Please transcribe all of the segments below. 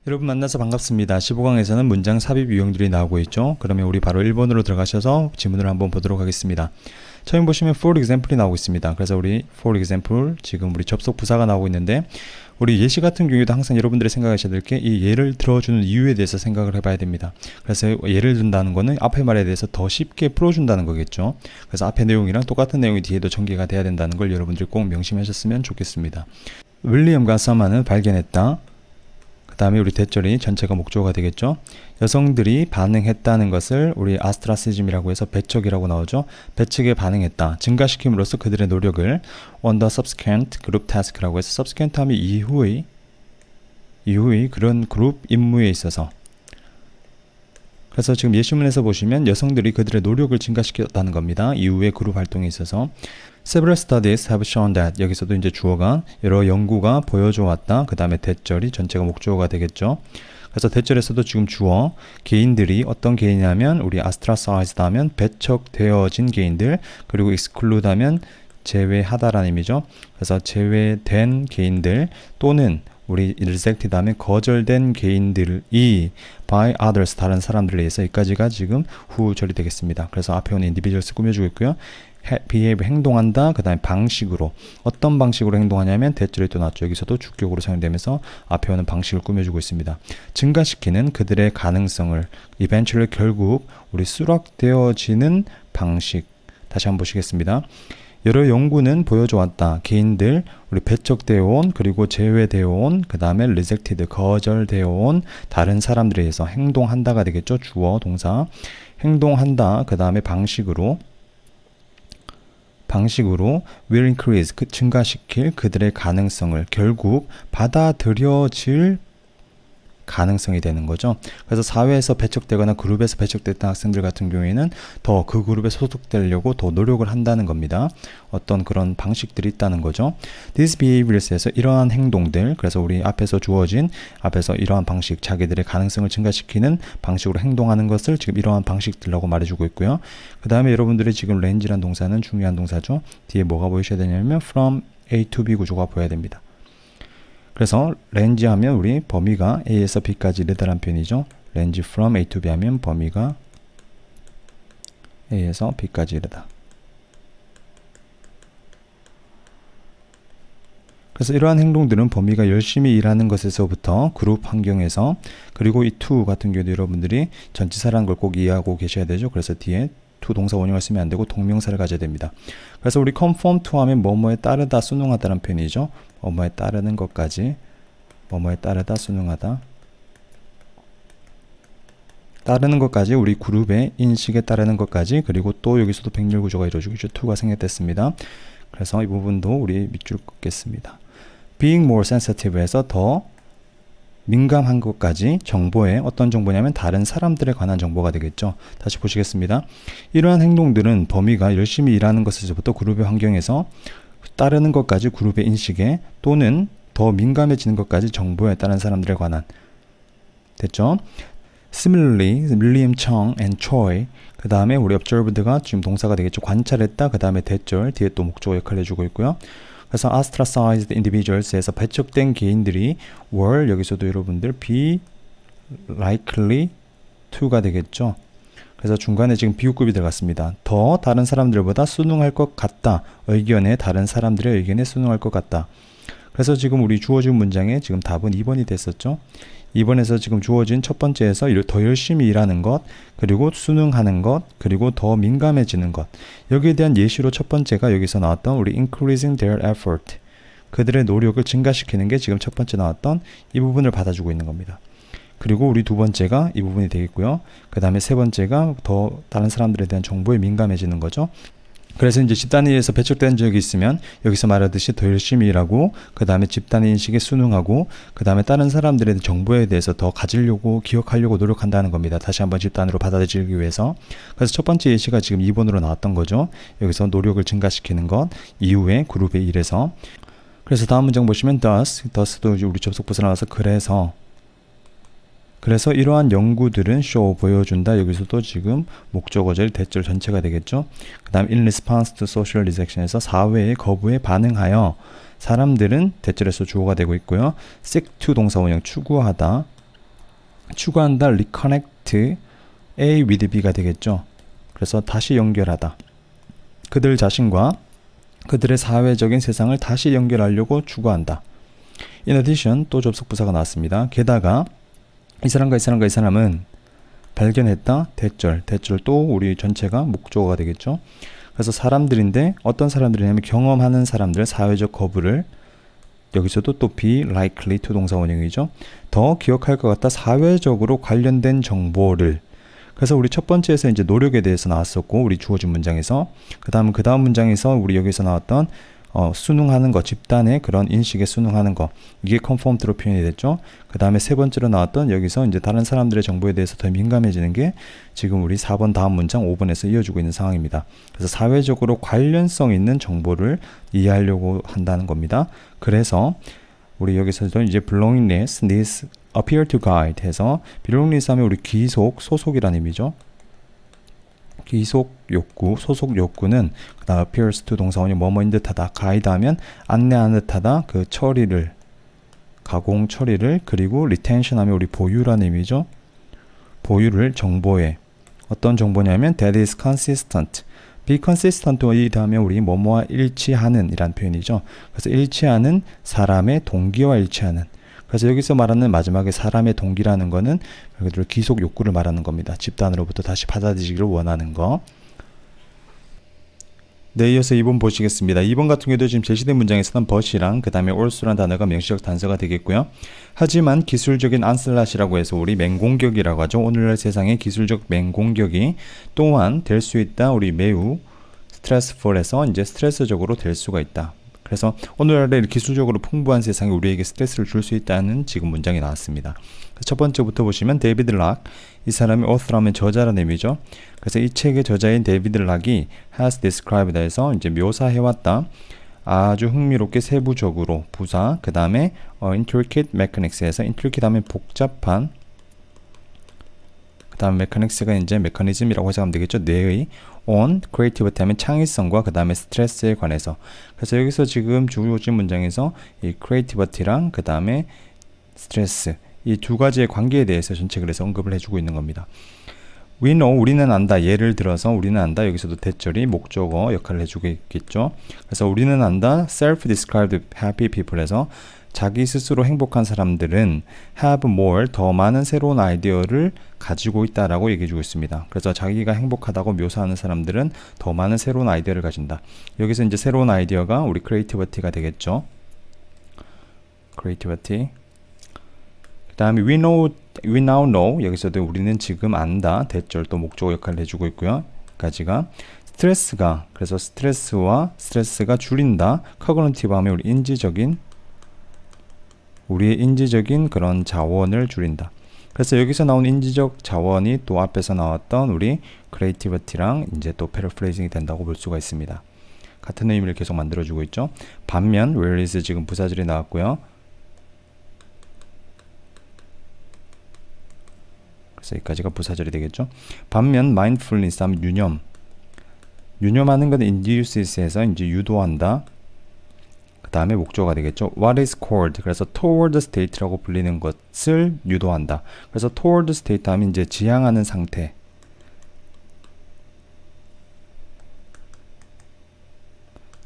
여러분 만나서 반갑습니다. 15강에서는 문장 삽입 유형들이 나오고 있죠. 그러면 우리 바로 1번으로 들어가셔서 지문을 한번 보도록 하겠습니다. 처음 보시면 for example이 나오고 있습니다. 그래서 우리 for example 지금 우리 접속 부사가 나오고 있는데 우리 예시 같은 경우에도 항상 여러분들이 생각하셔야 될 게 이 예를 들어주는 이유에 대해서 생각을 해봐야 됩니다. 그래서 예를 든다는 거는 앞에 말에 대해서 더 쉽게 풀어준다는 거겠죠. 그래서 앞에 내용이랑 똑같은 내용이 뒤에도 전개가 돼야 된다는 걸 여러분들이 꼭 명심하셨으면 좋겠습니다. 윌리엄과 서마는 발견했다. 그 다음에 우리 대절이 전체가 목적어가 되겠죠. 여성들이 반응했다는 것을 우리 아스트라시즘이라고 해서 배척이라고 나오죠. 배척에 반응했다. 증가시킴으로써 그들의 노력을 on the subsequent group task라고 해서 subsequent 하면 이후의 그런 그룹 임무에 있어서. 그래서 지금 예시문에서 보시면 여성들이 그들의 노력을 증가시켰다는 겁니다. 이후의 그룹 활동에 있어서. Several studies have shown that 여기서도 이제 주어가 여러 연구가 보여줘 왔다. 그 다음에 대절이 전체가 목적어가 되겠죠. 그래서 대절에서도 지금 주어 개인들이 어떤 개인이냐면 우리 ostracized 하면 배척되어진 개인들, 그리고 exclude 하면 제외하다라는 의미죠. 그래서 제외된 개인들 또는 우리 rejected 하면 거절된 개인들이 by others 다른 사람들에 의해서 여기까지가 지금 후절이 되겠습니다. 그래서 앞에 오는 individuals 꾸며주고 있고요. behave 행동한다. 그 다음에 방식으로 어떤 방식으로 행동하냐면 대절이 또 나왔죠. 여기서도 주격으로 사용되면서 앞에 오는 방식을 꾸며주고 있습니다. 증가시키는 그들의 가능성을 eventually 결국 우리 수락되어지는 방식 다시 한번 보시겠습니다. 여러 연구는 보여줘 왔다. 개인들, 우리 배척되어 온, 그리고 제외되어 온, 그 다음에 rejected, 거절되어 온 다른 사람들에 의해서 행동한다가 되겠죠. 주어, 동사. 행동한다. 그 다음에 방식으로 will increase, 증가시킬 그들의 가능성을 결국 받아들여질 가능성이 되는 거죠. 그래서 사회에서 배척되거나 그룹에서 배척됐던 학생들 같은 경우에는 더 그 그룹에 소속되려고 더 노력을 한다는 겁니다. 어떤 그런 방식들이 있다는 거죠. These behaviors에서 이러한 행동들, 그래서 우리 앞에서 주어진 앞에서 이러한 방식, 자기들의 가능성을 증가시키는 방식으로 행동하는 것을 지금 이러한 방식들라고 말해주고 있고요. 그 다음에 여러분들이 지금 range란 동사는 중요한 동사죠. 뒤에 뭐가 보이셔야 되냐면 from A to B 구조가 보여야 됩니다. 그래서 range 하면 우리 범위가 A에서 B까지 이르다란 표현이죠. range from A to B 하면 범위가 A에서 B까지 이르다. 그래서 이러한 행동들은 범위가 열심히 일하는 것에서부터 그룹 환경에서, 그리고 이 to 같은 경우도 여러분들이 전치사라는 걸 꼭 이해하고 계셔야 되죠. 그래서 뒤에 to 동사 원형을 쓰면 안 되고 동명사를 가져야 됩니다. 그래서 우리 conform to 하면 뭐뭐에 따르다, 순응하다라는 표현이죠. 뭐뭐에 따르는 것까지, 뭐뭐에 따르다, 순응하다. 따르는 것까지, 우리 그룹의 인식에 따르는 것까지, 그리고 또 여기서도 백렬 구조가 이루어지고 있죠. to가 생략됐습니다. 그래서 이 부분도 우리 밑줄 긋겠습니다. being more sensitive에서 더 민감한 것까지, 정보에 어떤 정보냐면 다른 사람들에 관한 정보가 되겠죠. 다시 보시겠습니다. 이러한 행동들은 범위가 열심히 일하는 것에서부터 그룹의 환경에서 따르는 것까지, 그룹의 인식에, 또는 더 민감해지는 것까지 정보에 다른 사람들에 관한. 됐죠? Similarly, William Chung and Choi. 그 다음에 우리 observed가 지금 동사가 되겠죠. 관찰했다. 그 다음에 대절, 뒤에 또 목적어 역할을 해주고 있고요. 그래서 ostracized individuals에서 배척된 개인들이 were, 여기서도 여러분들 be likely to가 되겠죠. 그래서 중간에 지금 비유급이 들어갔습니다. 더 다른 사람들보다 순응할 것 같다. 다른 사람들의 의견에 순응할 것 같다. 그래서 지금 우리 주어진 문장에 지금 답은 2번이 됐었죠. 2번에서 지금 주어진 첫 번째에서 더 열심히 일하는 것, 그리고 순응하는 것, 그리고 더 민감해지는 것. 여기에 대한 예시로 첫 번째가 여기서 나왔던 우리 increasing their effort. 그들의 노력을 증가시키는 게 지금 첫 번째 나왔던 이 부분을 받아주고 있는 겁니다. 그리고 우리 두 번째가 이 부분이 되겠고요. 그 다음에 세 번째가 더 다른 사람들에 대한 정보에 민감해지는 거죠. 그래서 이제 집단에 의해서 배척된 적이 있으면 여기서 말하듯이 더 열심히 일하고, 그 다음에 집단의 인식에 순응하고, 그 다음에 다른 사람들의 정보에 대해서 더 가지려고, 기억하려고 노력한다는 겁니다. 다시 한번 집단으로 받아들이기 위해서. 그래서 첫 번째 예시가 지금 2번으로 나왔던 거죠. 여기서 노력을 증가시키는 것, 이후에 그룹의 일에서. 그래서 다음 문장 보시면 thus도 우리 접속부사 나와서 그래서 이러한 연구들은 show, 보여준다. 여기서도 지금 목적어절, 대절 전체가 되겠죠. 그 다음 in response to social rejection에서 사회의 거부에 반응하여 사람들은 대절에서 주어가 되고 있고요. seek to 동사 원형 추구하다. 추가한다 reconnect A with B가 되겠죠. 그래서 다시 연결하다. 그들 자신과 그들의 사회적인 세상을 다시 연결하려고 추구한다. In addition, 또 접속부사가 나왔습니다. 게다가 이 사람과 이 사람과 이 사람은 발견했다. 대절 또 우리 전체가 목적어가 되겠죠. 그래서 사람들인데 어떤 사람들이냐면 경험하는 사람들, 사회적 거부를 여기서도 또 be likely to 동사 원형이죠. 더 기억할 것 같다. 사회적으로 관련된 정보를. 그래서 우리 첫 번째에서 이제 노력에 대해서 나왔었고 우리 주어진 문장에서 그 다음 문장에서 우리 여기서 나왔던 순응하는 거, 집단의 그런 인식에 순응하는 거, 이게 conformed로 표현이 됐죠. 그 다음에 세 번째로 나왔던 여기서 이제 다른 사람들의 정보에 대해서 더 민감해지는 게 지금 우리 4번 다음 문장 5번에서 이어지고 있는 상황입니다. 그래서 사회적으로 관련성 있는 정보를 이해하려고 한다는 겁니다. 그래서 우리 여기서도 이제 belongingness needs appear to guide 해서 belongingness 하면 우리 귀속, 소속이라는 의미죠. 귀속 욕구, 소속 욕구는 그다음 appears to 동사원이 뭐뭐인 듯하다, guide 하면 안내하는 듯하다, 그 처리를, 가공 처리를, 그리고 retention 하면 우리 보유라는 의미죠. 보유를, 정보에. 어떤 정보냐면 that is consistent. be consistent이다 하면 우리 뭐뭐와 일치하는 이란 표현이죠. 그래서 일치하는 사람의 동기와 일치하는. 그래서 여기서 말하는 마지막에 사람의 동기라는 거는 그들 기속 욕구를 말하는 겁니다. 집단으로부터 다시 받아들이기를 원하는 거. 네, 이어서 2번 보시겠습니다. 2번 같은 경우도 지금 제시된 문장에서는 but이랑 그 다음에 also라는 단어가 명시적 단서가 되겠고요. 하지만 기술적인 onslaugh이라고 해서 우리 맹공격이라고 하죠. 오늘날 세상의 기술적 맹공격이 또한 될 수 있다. 우리 매우 stressful해서 이제 스트레스적으로 될 수가 있다. 그래서 오늘날의 기술적으로 풍부한 세상이 우리에게 스트레스를 줄 수 있다는 지금 문장이 나왔습니다. 첫 번째부터 보시면 데이비드 락, 이 사람이 author하면 저자라는 의미죠. 그래서 이 책의 저자인 데이비드 락이 has described 해서 이제 묘사해왔다. 아주 흥미롭게 세부적으로 부사, 그 다음에 intricate mechanics에서 intricate 하면 복잡한, 그 다음 mechanics가 이제 메커니즘이라고 해석하면 되겠죠. 뇌의 on creativity 하면 창의성과 그 다음에 스트레스에 관해서. 그래서 여기서 지금 주어진 문장에서 이 creativity랑 그 다음에 스트레스, 이 두 가지의 관계에 대해서 전체 그래서 언급을 해주고 있는 겁니다. We know, 우리는 안다. 예를 들어서 우리는 안다. 여기서도 대절이 목적어 역할을 해주고 있겠죠. 그래서 우리는 안다. self-described happy people에서 자기 스스로 행복한 사람들은 have more, 더 많은 새로운 아이디어를 가지고 있다라고 얘기해주고 있습니다. 그래서 자기가 행복하다고 묘사하는 사람들은 더 많은 새로운 아이디어를 가진다. 여기서 이제 새로운 아이디어가 우리 creativity가 되겠죠. creativity. 그 다음에 we now know, 여기서도 우리는 지금 안다. 대절 또 목적어 역할을 해주고 있고요. 까지가 스트레스가, 그래서 스트레스가 줄인다. cognitive 하면 우리의 인지적인 그런 자원을 줄인다. 그래서 여기서 나온 인지적 자원이 또 앞에서 나왔던 우리 creativity랑 이제 또 paraphrasing이 된다고 볼 수가 있습니다. 같은 의미를 계속 만들어주고 있죠. 반면 whereas 지금 부사절이 나왔고요. 그래서 여기까지가 부사절이 되겠죠. 반면 mindfulness 하면 유념하는 건 induces에서 이제 유도한다. 그 다음에 목적어가 되겠죠. What is called? 그래서 toward state라고 불리는 것을 유도한다. 그래서 toward state 하면 이제 지향하는 상태.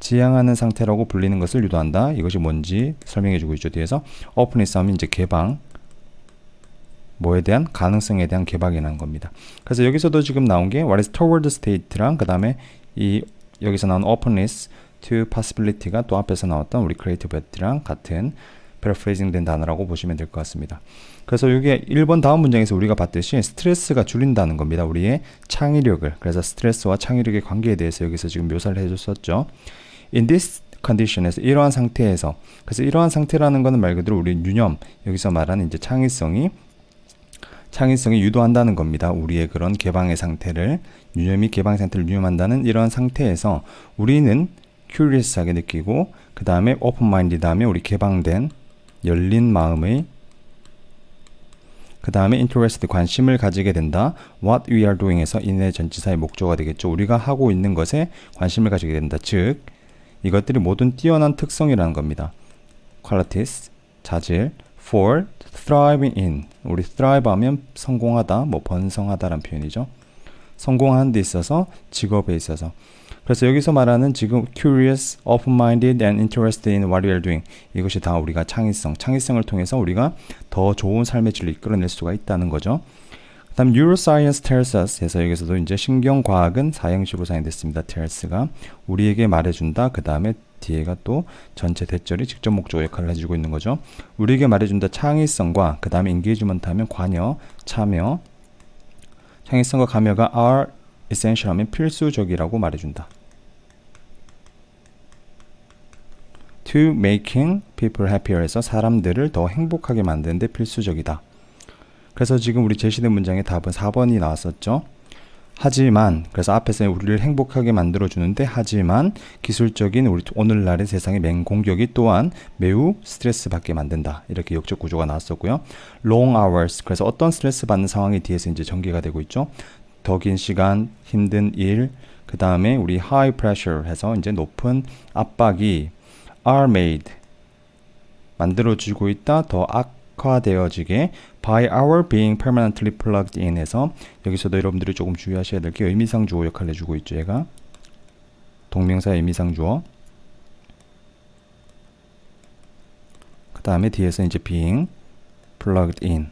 지향하는 상태라고 불리는 것을 유도한다. 이것이 뭔지 설명해주고 있죠. 뒤에서 openness 하면 이제 개방. 뭐에 대한? 가능성에 대한 개방이라는 겁니다. 그래서 여기서도 지금 나온 게 what is toward state랑 그 다음에 이 여기서 나온 openness to possibility가 또 앞에서 나왔던 우리 creativity랑 같은 paraphrasing 된 단어라고 보시면 될 것 같습니다. 그래서 이게 1번 다음 문장에서 우리가 봤듯이 스트레스가 줄인다는 겁니다. 우리의 창의력을. 그래서 스트레스와 창의력의 관계에 대해서 여기서 지금 묘사를 해줬었죠. In this condition에서 이러한 상태에서, 그래서 이러한 상태라는 것은 말 그대로 우리 유념, 여기서 말하는 이제 창의성이 유도한다는 겁니다. 우리의 그런 개방의 상태를, 유념이 개방 상태를 유념한다는 이러한 상태에서 우리는 curious하게 느끼고, 그 다음에 open-minded 하면 우리 개방된, 열린 마음의, 그 다음에 interested, 관심을 가지게 된다. What we are doing에서 인의 전치사의 목적어가 되겠죠. 우리가 하고 있는 것에 관심을 가지게 된다. 즉, 이것들이 모든 뛰어난 특성이라는 겁니다. qualities, 자질, for, thriving in. 우리 thrive 하면 성공하다, 뭐 번성하다라는 표현이죠. 성공하는 데 있어서, 직업에 있어서. 그래서 여기서 말하는 지금 curious, open-minded and interested in what we are doing. 이것이 다 우리가 창의성을 통해서 우리가 더 좋은 삶의 질을 이끌어낼 수가 있다는 거죠. 그 다음 neuroscience tells us 해서 여기서도 이제 신경과학은 사형식으로 사용됐습니다. tells가 우리에게 말해준다. 그 다음에 뒤에가 또 전체 대절이 직접 목적어 역할을 해주고 있는 거죠. 우리에게 말해준다. 창의성과 그 다음에 engagement 하면 관여, 참여. 창의성과 감여가 are essential 하면 필수적이라고 말해준다. to making people happier 해서 사람들을 더 행복하게 만드는데 필수적이다. 그래서 지금 우리 제시된 문장의 답은 4번이 나왔었죠. 하지만, 그래서 앞에서 우리를 행복하게 만들어주는데 하지만 기술적인 우리 오늘날의 세상의 맹공격이 또한 매우 스트레스 받게 만든다. 이렇게 역적 구조가 나왔었고요. long hours, 그래서 어떤 스트레스 받는 상황이 뒤에서 이제 전개가 되고 있죠. 더 긴 시간, 힘든 일, 그 다음에 우리 high pressure 해서 이제 높은 압박이 are made, 만들어지고 있다, 더 악화되어지게 by our being permanently plugged in 해서 여기서도 여러분들이 조금 주의하셔야 될 게 의미상 주어 역할을 해주고 있죠. 얘가 동명사의 의미상 주어, 그 다음에 뒤에서 이제 being plugged in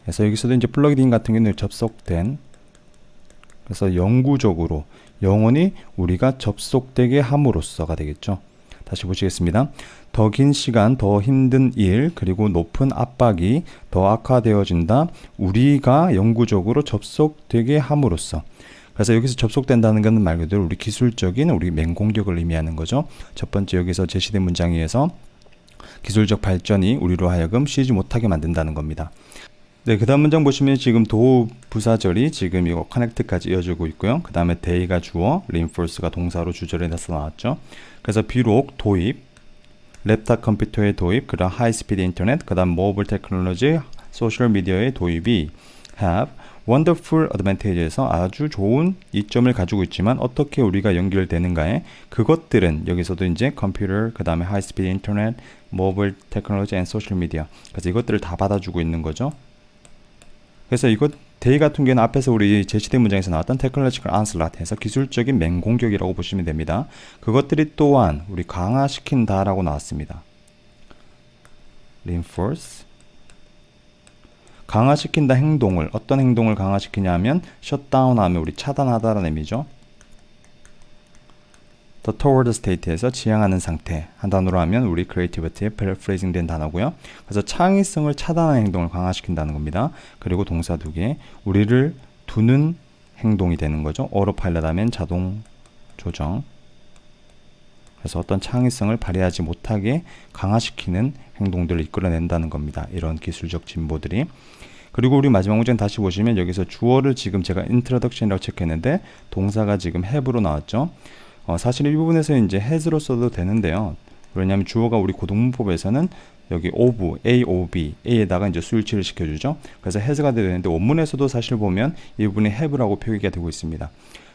그래서 여기서도 이제 plugged in 같은 경우는 접속된, 그래서 영구적으로 영원히 우리가 접속되게 함으로써가 되겠죠. 다시 보시겠습니다. 더 긴 시간, 더 힘든 일, 그리고 높은 압박이 더 악화되어진다. 우리가 영구적으로 접속되게 함으로써. 그래서 여기서 접속된다는 것은 말 그대로 우리 기술적인 우리 맹공격을 의미하는 거죠. 첫 번째 여기서 제시된 문장에 의해서 기술적 발전이 우리로 하여금 쉬지 못하게 만든다는 겁니다. 네, 그 다음 문장 보시면 지금 도 부사절이 지금 이거 connect까지 이어지고 있고요. 그 다음에 they가 주어, reinforce가 동사로 주절에 나왔죠. 그래서 비록 도입, 랩탑 컴퓨터의 도입, 그 다음 하이스피드 인터넷, 그 다음 모바일 테크놀로지, 소셜 미디어의 도입이 have wonderful advantage에서 아주 좋은 이점을 가지고 있지만 어떻게 우리가 연결되는가에 그것들은 여기서도 이제 컴퓨터, 그 다음에 하이스피드 인터넷, 모바일 테크놀로지 앤 소셜 미디어, 그래서 이것들을 다 받아주고 있는 거죠. 그래서 이것 대의 같은 경우는 앞에서 우리 제시된 문장에서 나왔던 technological onslaught 해서 기술적인 맹공격이라고 보시면 됩니다. 그것들이 또한 우리 강화시킨다라고 나왔습니다. reinforce 강화시킨다 행동을, 어떤 행동을 강화시키냐 하면 shutdown 하면 우리 차단하다라는 의미죠. the toward state에서 지향하는 상태, 한 단어로 하면 우리 creativity에 paraphrasing 된 단어고요. 그래서 창의성을 차단하는 행동을 강화시킨다는 겁니다. 그리고 동사 두 개, 우리를 두는 행동이 되는 거죠. autopilot 하면 자동 조정. 그래서 어떤 창의성을 발휘하지 못하게 강화시키는 행동들을 이끌어낸다는 겁니다. 이런 기술적 진보들이. 그리고 우리 마지막 문장 다시 보시면 여기서 주어를 지금 제가 introduction이라고 체크했는데 동사가 지금 have로 나왔죠. 사실 이 부분에서 이제 has로 써도 되는데요. 왜냐하면 주어가 우리 고등문법에서는 여기 of, A-O-B, A에다가 이제 수일치를 시켜주죠. 그래서 has가 되는데 원문에서도 사실 보면 이 부분이 have라고 표기가 되고 있습니다.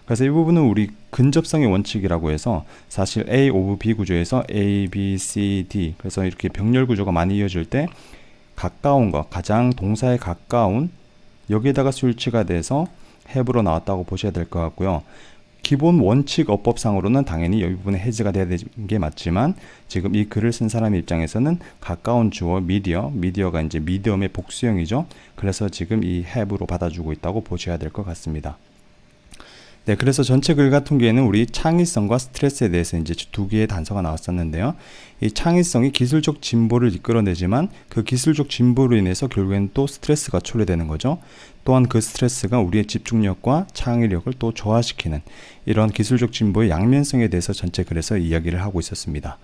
그래서 이 부분은 우리 근접성의 원칙이라고 해서 사실 A, of, B 구조에서 A, B, C, D 그래서 이렇게 병렬 구조가 많이 이어질 때 가까운 것, 가장 동사에 가까운 여기에다가 수일치가 돼서 have로 나왔다고 보셔야 될 것 같고요. 기본 원칙 어법상으로는 당연히 이 부분에 해지가 돼야 되는 게 맞지만 지금 이 글을 쓴 사람의 입장에서는 가까운 주어 미디어가 이제 미디엄의 복수형이죠. 그래서 지금 이 have로 받아주고 있다고 보셔야 될 것 같습니다. 네, 그래서 전체 글 같은 경우에는 우리 창의성과 스트레스에 대해서 이제 두 개의 단서가 나왔었는데요. 이 창의성이 기술적 진보를 이끌어내지만 그 기술적 진보로 인해서 결국에는 또 스트레스가 초래되는 거죠. 또한 그 스트레스가 우리의 집중력과 창의력을 또 저하시키는 이런 기술적 진보의 양면성에 대해서 전체 글에서 이야기를 하고 있었습니다.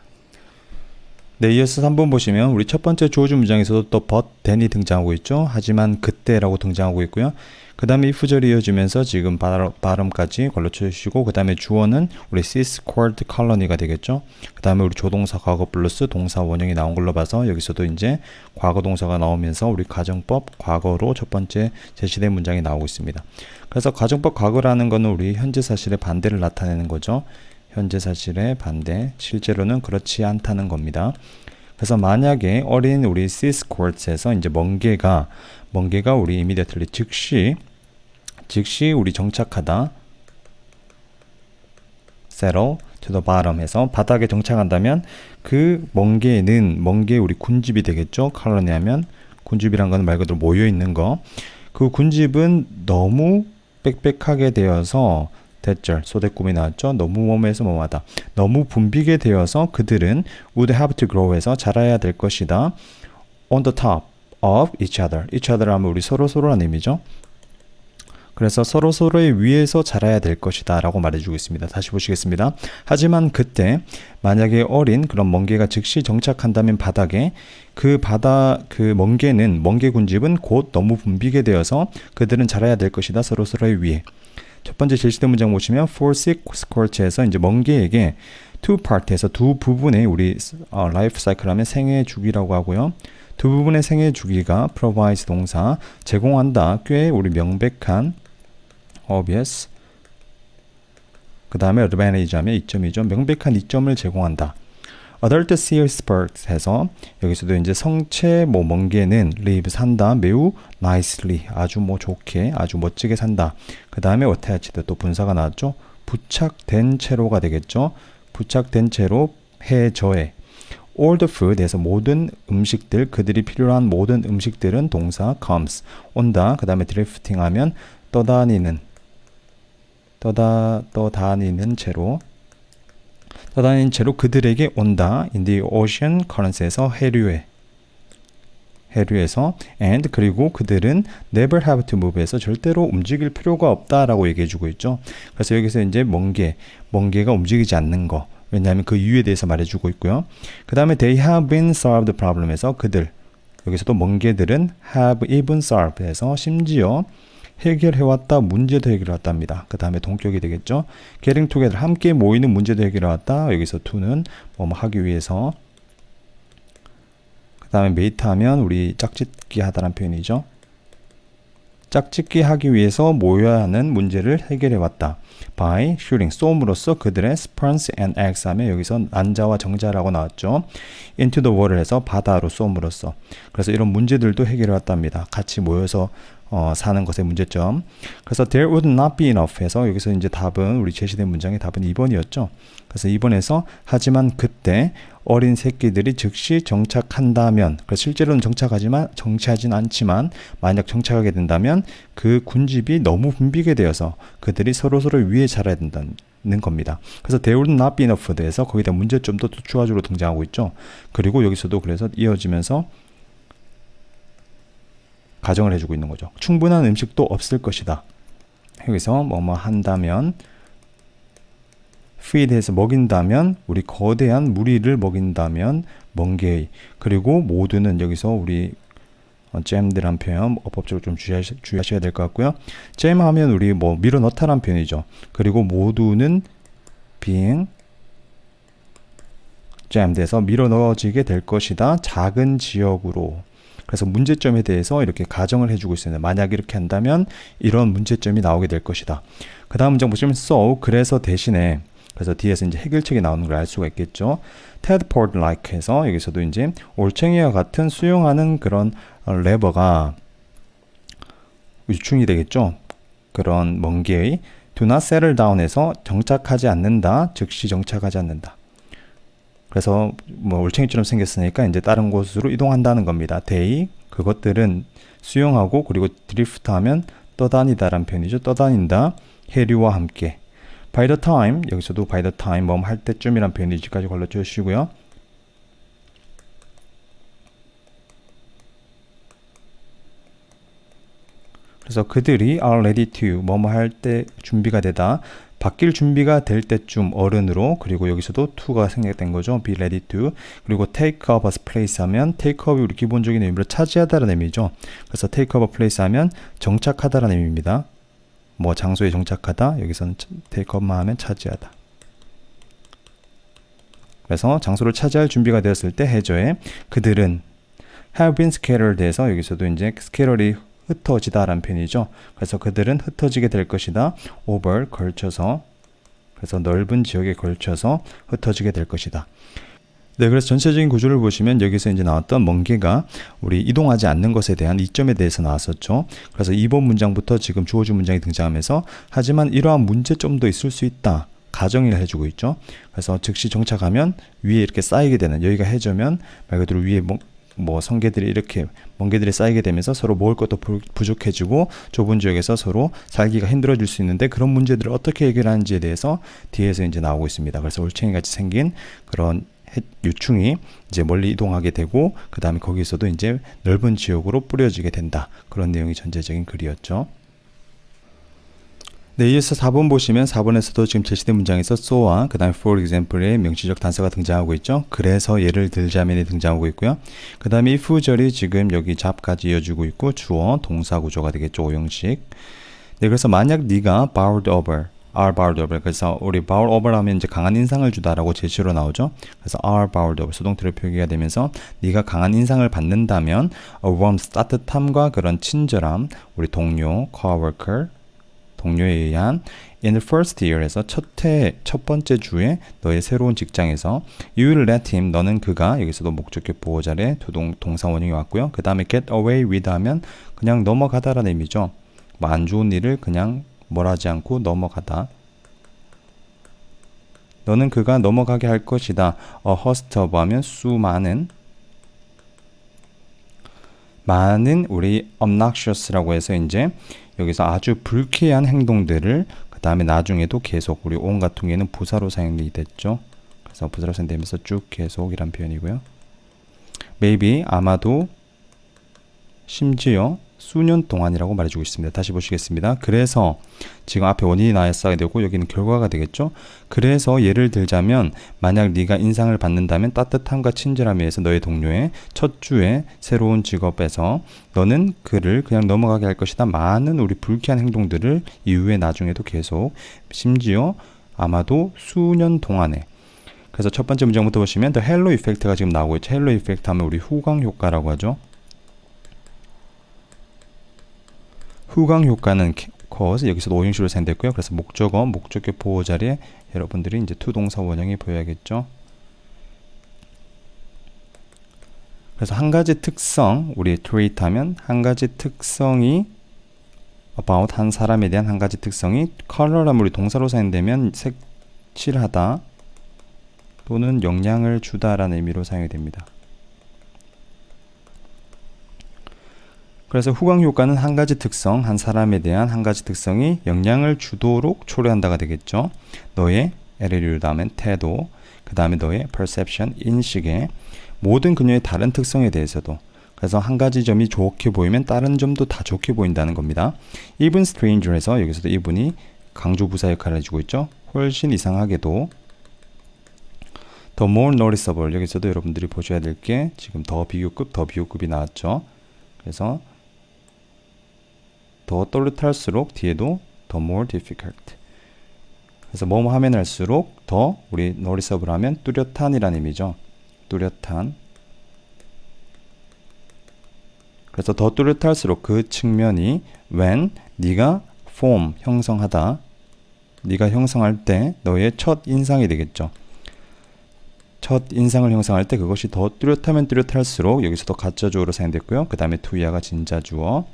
네, 이어서 3번 보시면 우리 첫 번째 주어진 문장에서도 또 but, then이 등장하고 있죠. 하지만 그때라고 등장하고 있고요. 그 다음에 if절이 이어지면서 지금 발음까지 걸러쳐 주시고 그 다음에 주어는 우리 sis, quoted, colony가 되겠죠. 그 다음에 우리 조동사 과거 플러스 동사 원형이 나온 걸로 봐서 여기서도 이제 과거 동사가 나오면서 우리 가정법 과거로 첫 번째 제시된 문장이 나오고 있습니다. 그래서 가정법 과거라는 거는 우리 현재 사실의 반대를 나타내는 거죠. 현재 사실의 반대, 실제로는 그렇지 않다는 겁니다. 그래서 만약에 어린 우리 sysquarts에서 이제 멍게가 우리 immediately 즉시 우리 정착하다 settle to the bottom 해서 바닥에 정착한다면 그 멍게 우리 군집이 되겠죠. 컬러니 하면 군집이란 건 말 그대로 모여 있는 거. 그 군집은 너무 빽빽하게 되어서 대절 소대꿈이 나왔죠. 너무 뭐뭐해서 뭐뭐하다. 너무 붐비게 되어서 그들은 would have to grow 해서 자라야 될 것이다. on the top of each other 하면 우리 서로라는 의미죠. 그래서 서로의 위에서 자라야 될 것이다 라고 말해주고 있습니다. 다시 보시겠습니다. 하지만 그때 만약에 어린 그런 멍게가 즉시 정착한다면 바닥에 그 멍게 군집은 곧 너무 붐비게 되어서 그들은 자라야 될 것이다. 서로의 위에. 첫 번째 제시된 문장 보시면 for sysquarts에서 이제 멍게에게 two part에서 두 부분의 우리 life cycle 하면 생애 주기라고 하고요. 두 부분의 생애 주기가 provides 동사 제공한다. 꽤 우리 명백한 obvious 그 다음에 advantage 하면 이점이죠. 명백한 이점을 제공한다. adult sea sparks 해서 여기서도 이제 성체 멍게는 live 산다. 매우 nicely 아주 좋게 아주 멋지게 산다. 그 다음에 attached 또 분사가 나왔죠. 부착된 채로가 되겠죠. 부착된 채로 해저에 all the food에서 모든 음식들 그들이 필요한 모든 음식들은 동사 comes 온다. 그 다음에 drifting 하면 떠다니는 채로 그들에게 온다. in the ocean currents에서 해류에서 and 그리고 그들은 never have to move에서 절대로 움직일 필요가 없다라고 얘기해주고 있죠. 그래서 여기서 이제 멍게가 움직이지 않는 거. 왜냐하면 그 이유에 대해서 말해주고 있고요. 그 다음에 they have been solved problem에서 여기서도 멍게들은 have even solved 해서 심지어 해결해왔다. 문제도 해결해왔답니다. 그 다음에 동격이 되겠죠. getting together 함께 모이는 문제도 해결해왔다. 여기서 to는 하기 위해서. 그 다음에 mate 하면 우리 짝짓기 하다라는 표현이죠. 짝짓기 하기 위해서 모여야 하는 문제를 해결해왔다. by shooting 쏘음으로써 그들의 sperms and eggs 하면 여기서 난자와 정자라고 나왔죠. into the water 해서 바다로 쏘음으로써. 그래서 이런 문제들도 해결해왔답니다. 같이 모여서 사는 것의 문제점. 그래서 there would not be enough 해서 여기서 이제 답은 우리 제시된 문장의 답은 2번이었죠. 그래서 2번에서 하지만 그때 어린 새끼들이 즉시 정착한다면 실제로는 정치하진 않지만 만약 정착하게 된다면 그 군집이 너무 붐비게 되어서 그들이 서로 위에 자라야 된다는 겁니다. 그래서 there would not be enough 에서 거기다 문제점도 또 추가적으로 등장하고 있죠. 그리고 여기서도 그래서 이어지면서 가정을 해주고 있는 거죠. 충분한 음식도 없을 것이다. 여기서 한다면 feed해서 먹인다면 우리 거대한 무리를 먹인다면 멍게의 그리고 모두는 여기서 우리 잼들한 표현 어법적으로 좀 주의하셔야 될 것 같고요. 잼 하면 우리 밀어 넣다란 표현이죠. 그리고 모두는 being jamed에서 밀어 넣어지게 될 것이다. 작은 지역으로. 그래서 문제점에 대해서 이렇게 가정을 해주고 있습니다. 만약 이렇게 한다면 이런 문제점이 나오게 될 것이다. 그 다음 문장 보시면 so 그래서 대신에 그래서 뒤에서 이제 해결책이 나오는 걸 알 수가 있겠죠. tadpole like 해서 여기서도 이제 올챙이와 같은 수용하는 그런 레버가 유충이 되겠죠. 그런 멍게의 do not settle down 해서 정착하지 않는다. 즉시 정착하지 않는다. 그래서 올챙이처럼 생겼으니까 이제 다른 곳으로 이동한다는 겁니다. they 그것들은 수용하고 그리고 drift 하면 떠다니다라는 표현이죠. 떠다닌다. 해류와 함께. by the time 여기서도 by the time 할 때쯤이란 표현이 여기까지 걸러줘 주시고요. 그래서 그들이 are ready to 할 때 준비가 되다. 바뀔 준비가 될 때쯤 어른으로 그리고 여기서도 to가 생략된 거죠. be ready to 그리고 take up a place 하면 take up이 우리 기본적인 의미로 차지하다라는 의미죠. 그래서 take up a place 하면 정착하다라는 의미입니다. 장소에 정착하다 여기서는 take up만 하면 차지하다. 그래서 장소를 차지할 준비가 되었을 때 해저에 그들은 have been scattered 해서 여기서도 이제 scatter이 흩어지다라는 표현이죠. 그래서 그들은 흩어지게 될 것이다. over 걸쳐서 그래서 넓은 지역에 걸쳐서 흩어지게 될 것이다. 네, 그래서 전체적인 구조를 보시면 여기서 이제 나왔던 멍게가 우리 이동하지 않는 것에 대한 이점에 대해서 나왔었죠. 그래서 2번 문장부터 지금 주어진 문장이 등장하면서 하지만 이러한 문제점도 있을 수 있다. 가정을 해주고 있죠. 그래서 즉시 정착하면 위에 이렇게 쌓이게 되는, 여기가 해저면 말 그대로 위에 뭐 성게들이 이렇게 멍게들이 쌓이게 되면서 서로 먹을 것도 부족해지고 좁은 지역에서 서로 살기가 힘들어질 수 있는데 그런 문제들을 어떻게 해결하는지에 대해서 뒤에서 이제 나오고 있습니다. 그래서 올챙이 같이 생긴 그런 유충이 이제 멀리 이동하게 되고 그 다음에 거기서도 이제 넓은 지역으로 뿌려지게 된다. 그런 내용이 전체적인 글이었죠. 네, 이어서 4번 보시면 4번에서도 지금 제시된 문장에서 so와 그 다음에 for example의 명시적 단서가 등장하고 있죠. 그래서 예를 들자면이 등장하고 있고요. 그 다음에 if절이 지금 여기 잡까지 이어지고 있고 주어 동사 구조가 되겠죠. 오형식. 네, 그래서 만약 네가 bowed over are bowed over. 그래서 우리 bowed over 하면 이제 강한 인상을 주다라고 제시로 나오죠. 그래서 are bowed over 수동태로 표기가 되면서 네가 강한 인상을 받는다면 a warmth 따뜻함과 그런 친절함, 우리 동료 coworker 동료에 의한 in the first year에서 첫 번째 주에 너의 새로운 직장에서 you will let him 너는 그가 여기서도 목적격 보호자의 동사 원형이 왔고요. 그 다음에 get away with 하면 그냥 넘어가다라는 의미죠. 뭐 안 좋은 일을 그냥 뭘하지 않고 넘어가다. 너는 그가 넘어가게 할 것이다. a host of 하면 수많은 우리 obnoxious라고 해서 이제 여기서 아주 불쾌한 행동들을 그 다음에 나중에도 계속 우리 on 같은 경우에는 부사로 사용이 됐죠. 그래서 부사로 사용되면서 쭉 계속이란 표현이고요. maybe 아마도 심지어 수년 동안이라고 말해주고 있습니다. 다시 보시겠습니다. 그래서 지금 앞에 원인이 나왔어야 되고 여기는 결과가 되겠죠. 그래서 예를 들자면 만약 네가 인상을 받는다면 따뜻함과 친절함에 의해서 너의 동료의 첫 주에 새로운 직업에서 너는 그를 그냥 넘어가게 할 것이다. 많은 우리 불쾌한 행동들을 이후에 나중에도 계속 심지어 아마도 수년 동안에 그래서 첫 번째 문장부터 보시면 the halo effect가 지금 나오고 있죠. halo effect 하면 우리 후광 효과라고 하죠. 후광 효과는 cause 여기서도 오형식으로 사용됐고요. 그래서 목적어, 목적격 보호 자리에 여러분들이 이제 to 동사 원형이 보여야겠죠. 그래서 한 가지 특성, 우리 trait 하면 한 가지 특성이 about 한 사람에 대한 한 가지 특성이 color라면 우리 동사로 사용되면 색칠하다 또는 영향을 주다라는 의미로 사용이 됩니다. 그래서 후광 효과는 한 가지 특성, 한 사람에 대한 한 가지 특성이 영향을 주도록 초래한다가 되겠죠. 너의 attitude 다음엔 태도, 그 다음에 너의 perception, 인식에 모든 그녀의 다른 특성에 대해서도 그래서 한 가지 점이 좋게 보이면 다른 점도 다 좋게 보인다는 겁니다. Even stranger에서 여기서도 이분이 강조 부사 역할을 해주고 있죠. 훨씬 이상하게도 the more noticeable 여기서도 여러분들이 보셔야 될 게 지금 더 비교급이 나왔죠. 그래서 더 또렷할수록 뒤에도 the more difficult. 그래서 뭐뭐 하면 할수록 더 우리 noticeable 하면 뚜렷한이라는 의미죠. 뚜렷한. 그래서 더 뚜렷할수록 그 측면이 when 네가 form 형성하다. 네가 형성할 때 너의 첫 인상이 되겠죠. 첫 인상을 형성할 때 그것이 더 뚜렷하면 뚜렷할수록 여기서도 가짜주어로 사용됐고요. 그 다음에 투이아가 진짜주어.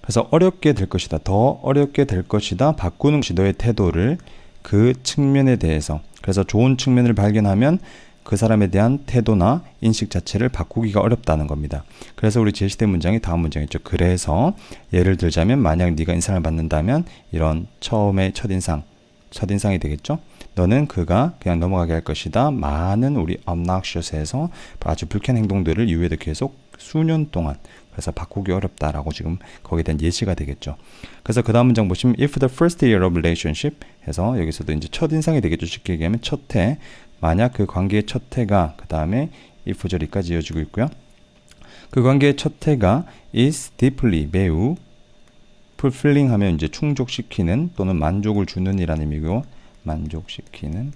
그래서 어렵게 될 것이다. 더 어렵게 될 것이다. 바꾸는 것이 너의 태도를 그 측면에 대해서 그래서 좋은 측면을 발견하면 그 사람에 대한 태도나 인식 자체를 바꾸기가 어렵다는 겁니다. 그래서 우리 제시된 문장이 다음 문장이죠. 그래서 예를 들자면 만약 네가 인상을 받는다면 이런 처음의 첫인상이 되겠죠. 너는 그가 그냥 넘어가게 할 것이다. 많은 우리 obnoxious에서 아주 불쾌한 행동들을 이후에도 계속 수년 동안 그래서 바꾸기 어렵다라고 지금 거기에 대한 예시가 되겠죠. 그래서 그 다음 문장 보시면 if the first year of relationship 해서 여기서도 이제 첫인상이 되겠죠. 쉽게 얘기하면 첫 해 만약 그 관계의 첫 해가 그 다음에 if 절이까지 이어지고 있고요. 그 관계의 첫 해가 is deeply 매우 fulfilling 하면 이제 충족시키는 또는 만족을 주는 이라는 의미고 만족시키는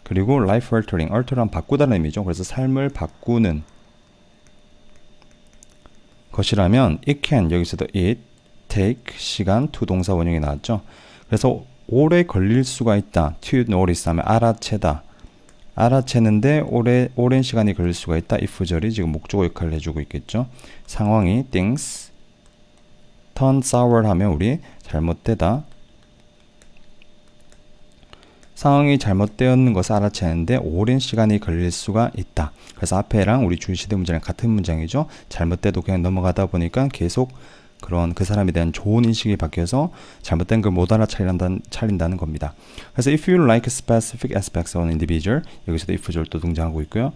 그리고 life altering 바꾸다는 의미죠. 그래서 삶을 바꾸는 것이라면 it can 여기서도 it take 시간 to 동사 원형이 나왔죠. 그래서 오래 걸릴 수가 있다. to notice 하면 알아채다. 알아채는데 오랜 시간이 걸릴 수가 있다. if절이 지금 목적어 역할을 해주고 있겠죠. 상황이 things turn sour 하면 우리 잘못되다. 상황이 잘못되었는 것을 알아채는데 오랜 시간이 걸릴 수가 있다. 그래서 앞에랑 우리 주시대 문장이랑 같은 문장이죠. 잘못돼도 그냥 넘어가다 보니까 계속 그런 그 사람에 대한 좋은 인식이 바뀌어서 잘못된 걸 못 알아차린다는 겁니다. 그래서 if you like specific aspects of an individual, 여기서도 if절도 등장하고 있고요.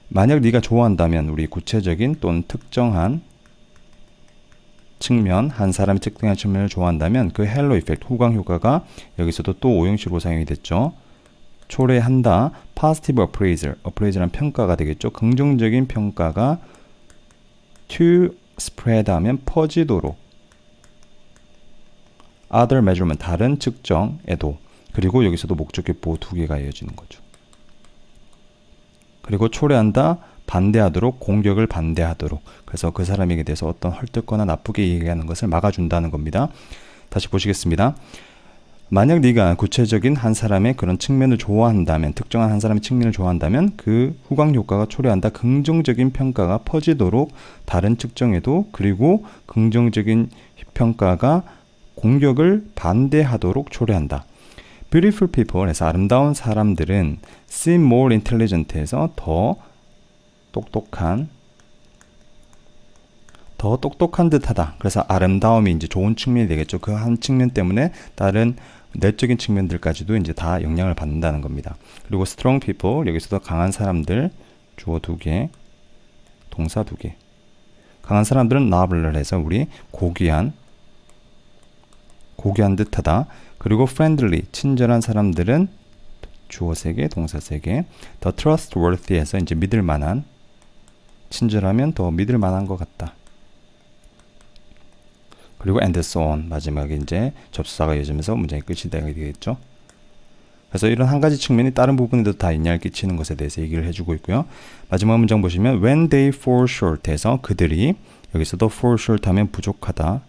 만약 네가 좋아한다면 우리 구체적인 또는 특정한 측면, 한 사람의 특정한 측면을 좋아한다면 그 헬로 이펙트, 후광 효과가 여기서도 또 오형식으로 사용이 됐죠. 초래한다, positive appraisal, appraisal은 평가가 되겠죠. 긍정적인 평가가 to spread 하면 퍼지도록, other measurement, 다른 측정에도, 그리고 여기서도 목적격보 두 개가 이어지는 거죠. 그리고 초래한다, 반대하도록, 공격을 반대하도록. 그래서 그 사람에게 대해서 어떤 헐뜯거나 나쁘게 얘기하는 것을 막아준다는 겁니다. 다시 보시겠습니다. 만약 네가 구체적인 한 사람의 그런 측면을 좋아한다면, 특정한 한 사람의 측면을 좋아한다면 그 후광 효과가 초래한다. 긍정적인 평가가 퍼지도록 다른 측정에도, 그리고 긍정적인 평가가 공격을 반대하도록 초래한다. Beautiful people에서 아름다운 사람들은 seem more intelligent에서 더 똑똑한 듯하다. 그래서 아름다움이 이제 좋은 측면이 되겠죠. 그 한 측면 때문에 다른 내적인 측면들까지도 이제 다 영향을 받는다는 겁니다. 그리고 strong people, 여기서도 강한 사람들, 주어 2개, 동사 2개. 강한 사람들은 nobler 해서 우리 고귀한 듯하다. 그리고 friendly, 친절한 사람들은 주어 3개, 동사 3개. the trustworthy 해서 이제 믿을 만한, 친절하면 더 믿을 만한 것 같다. 그리고 and so on, 마지막에 이제 접수사가 이어지면서 문장이 끝이 되겠죠. 그래서 이런 한 가지 측면이 다른 부분에도 다 영향을 끼치는 것에 대해서 얘기를 해주고 있고요. 마지막 문장 보시면 when they fall short 해서 그들이, 여기서도 fall short 하면 부족하다.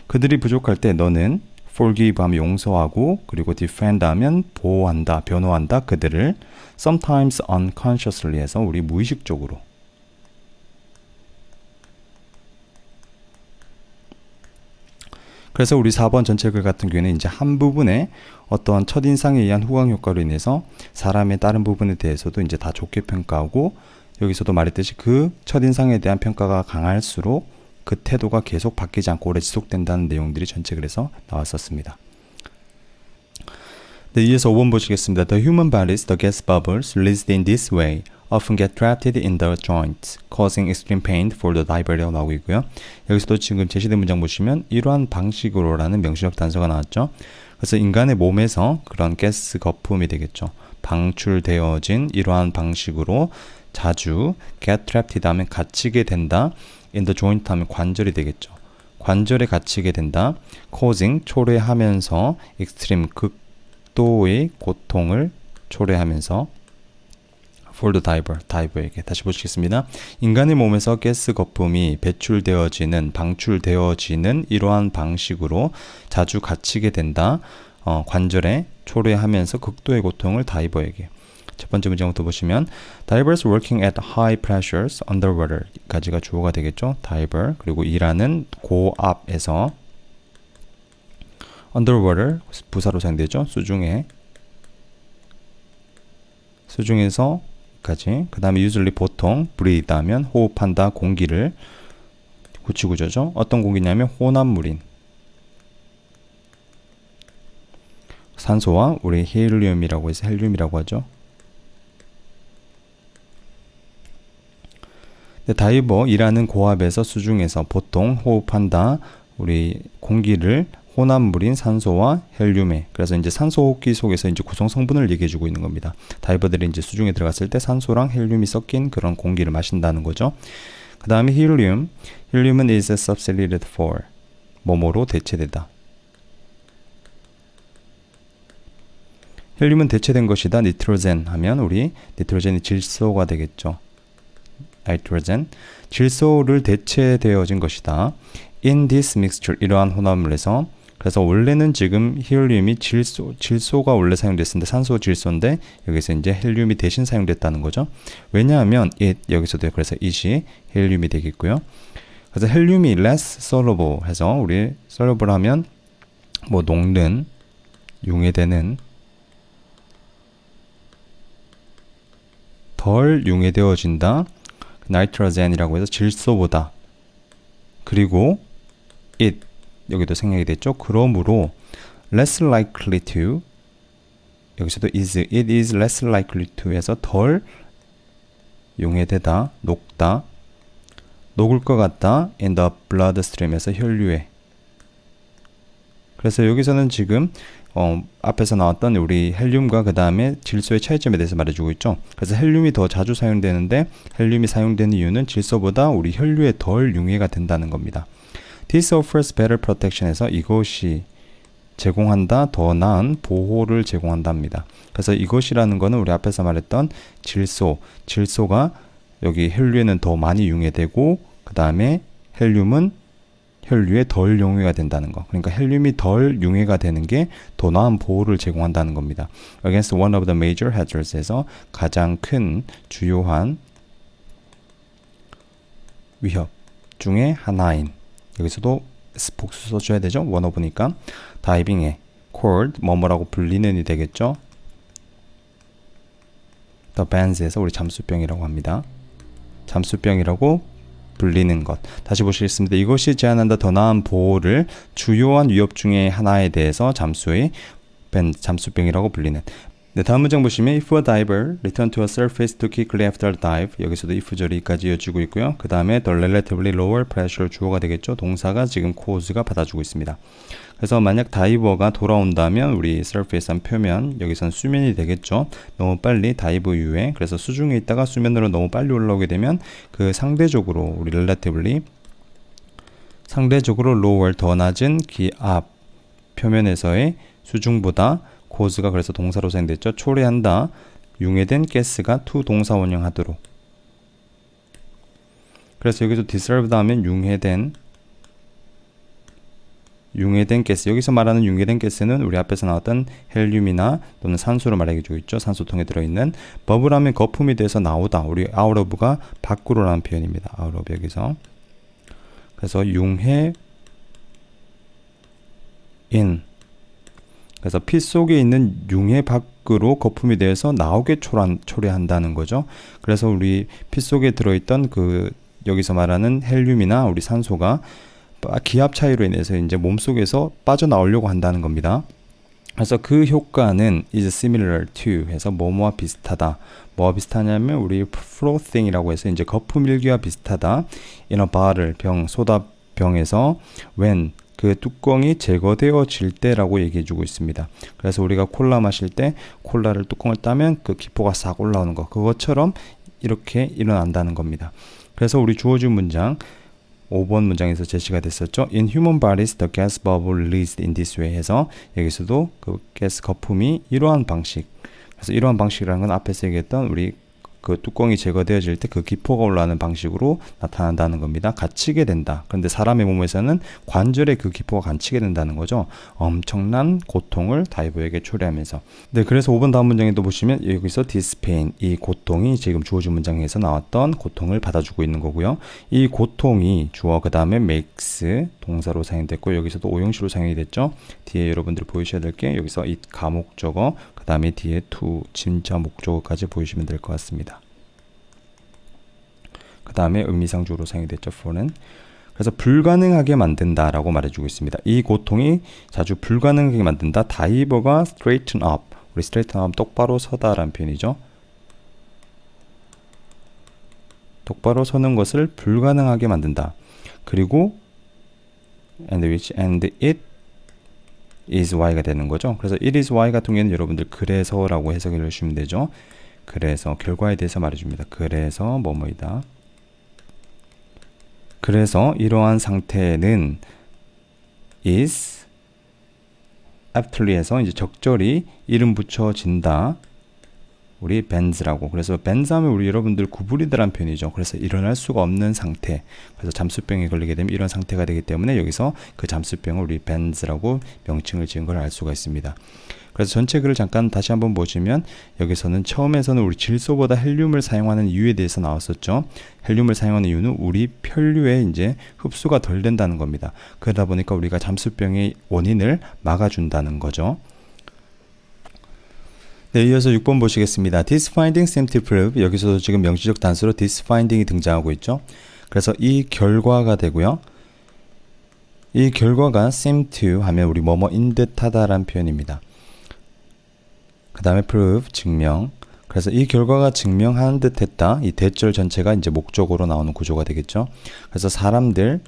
그들이 부족할 때 너는 forgive 하면 용서하고, 그리고 defend 하면 보호한다, 변호한다 그들을, sometimes unconsciously 해서 우리 무의식적으로. 그래서 우리 4번 전체 글 같은 경우에는 이제 한 부분에 어떤 첫인상에 의한 후광 효과로 인해서 사람의 다른 부분에 대해서도 이제 다 좋게 평가하고, 여기서도 말했듯이 그 첫인상에 대한 평가가 강할수록 그 태도가 계속 바뀌지 않고 오래 지속된다는 내용들이 전체 글에서 나왔었습니다. 네, 이어서 5번 보시겠습니다. The human bodies, the gas bubbles released in this way often get trapped in the joints, causing extreme pain for the diver라고 나오고 있고요. 여기서도 지금 제시된 문장 보시면 이러한 방식으로라는 명시적 단서가 나왔죠. 그래서 인간의 몸에서 그런 가스 거품이 되겠죠. 방출되어진 이러한 방식으로 자주 get trapped 하면 갇히게 된다. in the joint 하면 관절이 되겠죠. 관절에 갇히게 된다. causing, 초래하면서, extreme, 극도의 고통을 초래하면서, for the diver에게. 다시 보시겠습니다. 인간의 몸에서 가스 거품이 방출되어지는 이러한 방식으로 자주 갇히게 된다. 관절에 초래하면서 극도의 고통을 다이버에게. 첫 번째 문장부터 보시면 divers working at high pressures underwater 까지가 주어가 되겠죠. diver, 그리고 일하는 고압에서, underwater 부사로 사용되죠. 수중에서까지. 그 다음에 usually 보통, breathe 하면 호흡한다, 공기를. 구치구조죠. 어떤 공기냐면 혼합물인 산소와 우리 헬륨이라고 해서 헬륨이라고 하죠. 다이버, 일하는 고압에서, 수중에서, 보통 호흡한다, 우리 공기를, 혼합물인 산소와 헬륨에. 그래서 이제 산소 호흡기 속에서 이제 구성 성분을 얘기해주고 있는 겁니다. 다이버들이 이제 수중에 들어갔을 때 산소랑 헬륨이 섞인 그런 공기를 마신다는 거죠. 그 다음에 헬륨은 is substituted for, 뭐뭐로 대체되다. 헬륨은 대체된 것이다. 니트로젠 하면 우리 니트로젠이 질소가 되겠죠. 나이트로젠, 질소를 대체되어진 것이다. In this mixture, 이러한 혼합물에서. 그래서 원래는 지금 헬륨이 질소가 원래 사용됐었는데 산소 질소인데 여기서 이제 헬륨이 대신 사용됐다는 거죠. 왜냐하면 여기서도 그래서 it이 헬륨이 되겠고요. 그래서 헬륨이 less soluble 해서 우리 soluble 하면 뭐 녹는, 융해되는, 덜 융해되어진다. 나이트로젠이라고 해서 질소보다. 그리고 it 여기도 생략이 됐죠. 그러므로 less likely to 여기서도 it is less likely to 해서 덜 융해되다, 녹다, 녹을 것 같다 in the bloodstream에서 혈류에. 그래서 여기서는 지금 앞에서 나왔던 우리 헬륨과 그 다음에 질소의 차이점에 대해서 말해주고 있죠. 그래서 헬륨이 더 자주 사용되는데 헬륨이 사용되는 이유는 질소보다 우리 혈류에 덜 융해가 된다는 겁니다. This offers better protection에서 이것이 제공한다, 더 나은 보호를 제공한답니다. 그래서 이것이라는 거는 우리 앞에서 말했던 질소가 여기 혈류에는 더 많이 융해되고 그 다음에 헬륨은 혈류에 덜 융해가 된다는 거. 그러니까 헬륨이 덜 융해가 되는 게 더 나은 보호를 제공한다는 겁니다. Against one of the major hazards에서 가장 큰 주요한 위협 중에 하나인 여기서도 복수 써줘야 되죠. one of니까 다이빙에 cord 뭐뭐라고 불리는이 되겠죠. The bands에서 우리 잠수병이라고 합니다. 잠수병이라고 불리는 것. 다시 보시겠습니다. 이것이 제한한다 더 나은 보호를 주요한 위협 중에 하나에 대해서 잠수병이라고 불리는. 네, 다음 문장 보시면 if a diver return to a surface too quickly after a dive 여기서도 if 절이까지 이어지고 있고요. 그 다음에 the relatively lower pressure 주어가 되겠죠. 동사가 지금 cause가 받아주고 있습니다. 그래서 만약 다이버가 돌아온다면 우리 surface한 표면 여기선 수면이 되겠죠. 너무 빨리 다이브 이후에 그래서 수중에 있다가 수면으로 너무 빨리 올라오게 되면 그 상대적으로 우리 relatively 상대적으로 lower 더 낮은 기압 표면에서의 수중보다 cause가 그래서 동사로 사용됐죠. 초래한다. 융해된 가스가 to 동사 원형하도록. 그래서 여기서 dissolved 하면 융해된 가스. 여기서 말하는 융해된 가스는 우리 앞에서 나왔던 헬륨이나 또는 산소로 말해주고 있죠. 산소통에 들어있는. 버블 하면 거품이 돼서 나오다. 우리 out of가 밖으로라는 표현입니다. out of 여기서. 그래서 융해 in 그래서 피 속에 있는 융해 밖으로 거품이 되어서 나오게 초래한다는 거죠. 그래서 우리 피 속에 들어있던 그 여기서 말하는 헬륨이나 우리 산소가 기압 차이로 인해서 이제 몸속에서 빠져나오려고 한다는 겁니다. 그래서 그 효과는 is similar to 해서 뭐뭐와 비슷하다. 뭐와 비슷하냐면 우리 frothing이라고 해서 이제 거품 일기와 비슷하다. in a bottle 소다병에서 when 그 뚜껑이 제거되어질 때라고 얘기해 주고 있습니다. 그래서 우리가 콜라 마실 때 콜라를 뚜껑을 따면 그 기포가 싹 올라오는 거 그것처럼 이렇게 일어난다는 겁니다. 그래서 우리 주어진 문장 5번 문장에서 제시가 됐었죠. In human bodies, the gas bubble released in this way 해서 여기서도 그 가스 거품이 이러한 방식 그래서 이러한 방식이라는 건 앞에서 얘기했던 우리 그 뚜껑이 제거되어질 때 그 기포가 올라오는 방식으로 나타난다는 겁니다. 갇히게 된다. 그런데 사람의 몸에서는 관절에 그 기포가 갇히게 된다는 거죠. 엄청난 고통을 다이버에게 초래하면서. 네, 그래서 5번 다음 문장에도 보시면 여기서 this pain, 이 고통이 지금 주어진 문장에서 나왔던 고통을 받아주고 있는 거고요. 이 고통이 주어 그 다음에 makes 동사로 사용됐고 여기서도 오형식으로 사용이 됐죠. 뒤에 여러분들 보이셔야 될 게 여기서 it 가목적어 그 다음에 뒤에 to 진짜 목적어까지 보이시면 될 것 같습니다. 그 다음에 의미상주어로 사용이 됐죠. for는. 그래서 불가능하게 만든다 라고 말해주고 있습니다. 이 고통이 자주 불가능하게 만든다. 다이버가 straighten up 우리 straighten up 똑바로 서다 라는 표현이죠. 똑바로 서는 것을 불가능하게 만든다. 그리고 and it is why가 되는 거죠. 그래서 it is why 같은 경우에는 여러분들 그래서라고 해석을 해주시면 되죠. 그래서 결과에 대해서 말해줍니다. 그래서 뭐뭐이다. 그래서 이러한 상태는 is aptly 해서 이제 적절히 이름 붙여진다. 우리 bands라고. 그래서 bands 하면 우리 여러분들 구부리다란 표현이죠. 그래서 일어날 수가 없는 상태. 그래서 잠수병에 걸리게 되면 이런 상태가 되기 때문에 여기서 그 잠수병을 우리 bands라고 명칭을 지은 걸 알 수가 있습니다. 그래서 전체 글을 잠깐 다시 한번 보시면 여기서는 처음에서는 우리 질소보다 헬륨을 사용하는 이유에 대해서 나왔었죠. 헬륨을 사용하는 이유는 우리 편류에 이제 흡수가 덜 된다는 겁니다. 그러다 보니까 우리가 잠수병의 원인을 막아준다는 거죠. 네, 이어서 6번 보시겠습니다. This finding seem to prove, 여기서도 지금 명시적 단수로 this finding이 등장하고 있죠. 그래서 이 결과가 되고요. 이 결과가 seem to 하면 우리 뭐뭐인 듯하다라는 표현입니다. 그 다음에 prove, 증명. 그래서 이 결과가 증명한 듯 했다. 이 대절 전체가 이제 목적으로 나오는 구조가 되겠죠. 그래서 사람들,